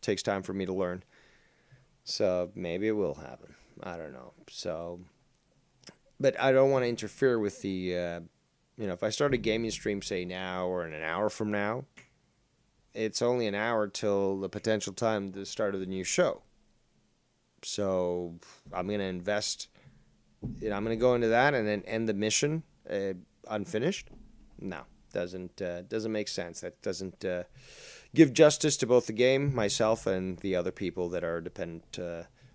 takes time for me to learn. So, maybe it will happen. I don't know. So, but I don't want to interfere with the, if I start a gaming stream, say now or in an hour from now, it's only an hour till the potential time the start of the new show. So I'm going to invest, I'm going to go into that and then end the mission unfinished. No, doesn't make sense. That doesn't give justice to both the game, myself, and the other people that are dependent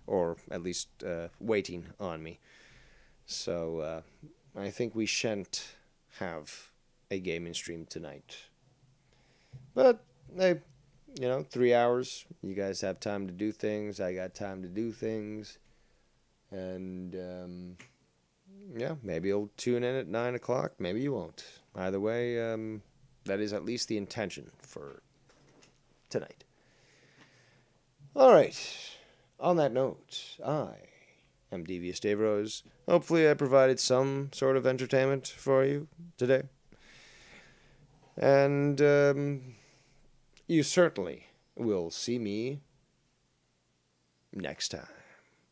or at least waiting on me. So I think we shan't have a gaming stream tonight. But, hey, 3 hours. You guys have time to do things. I got time to do things. And, maybe you'll tune in at 9 o'clock. Maybe you won't. Either way, that is at least the intention for tonight. All right. On that note, I am Devious Dave Rose. Hopefully, I provided some sort of entertainment for you today. And you certainly will see me next time.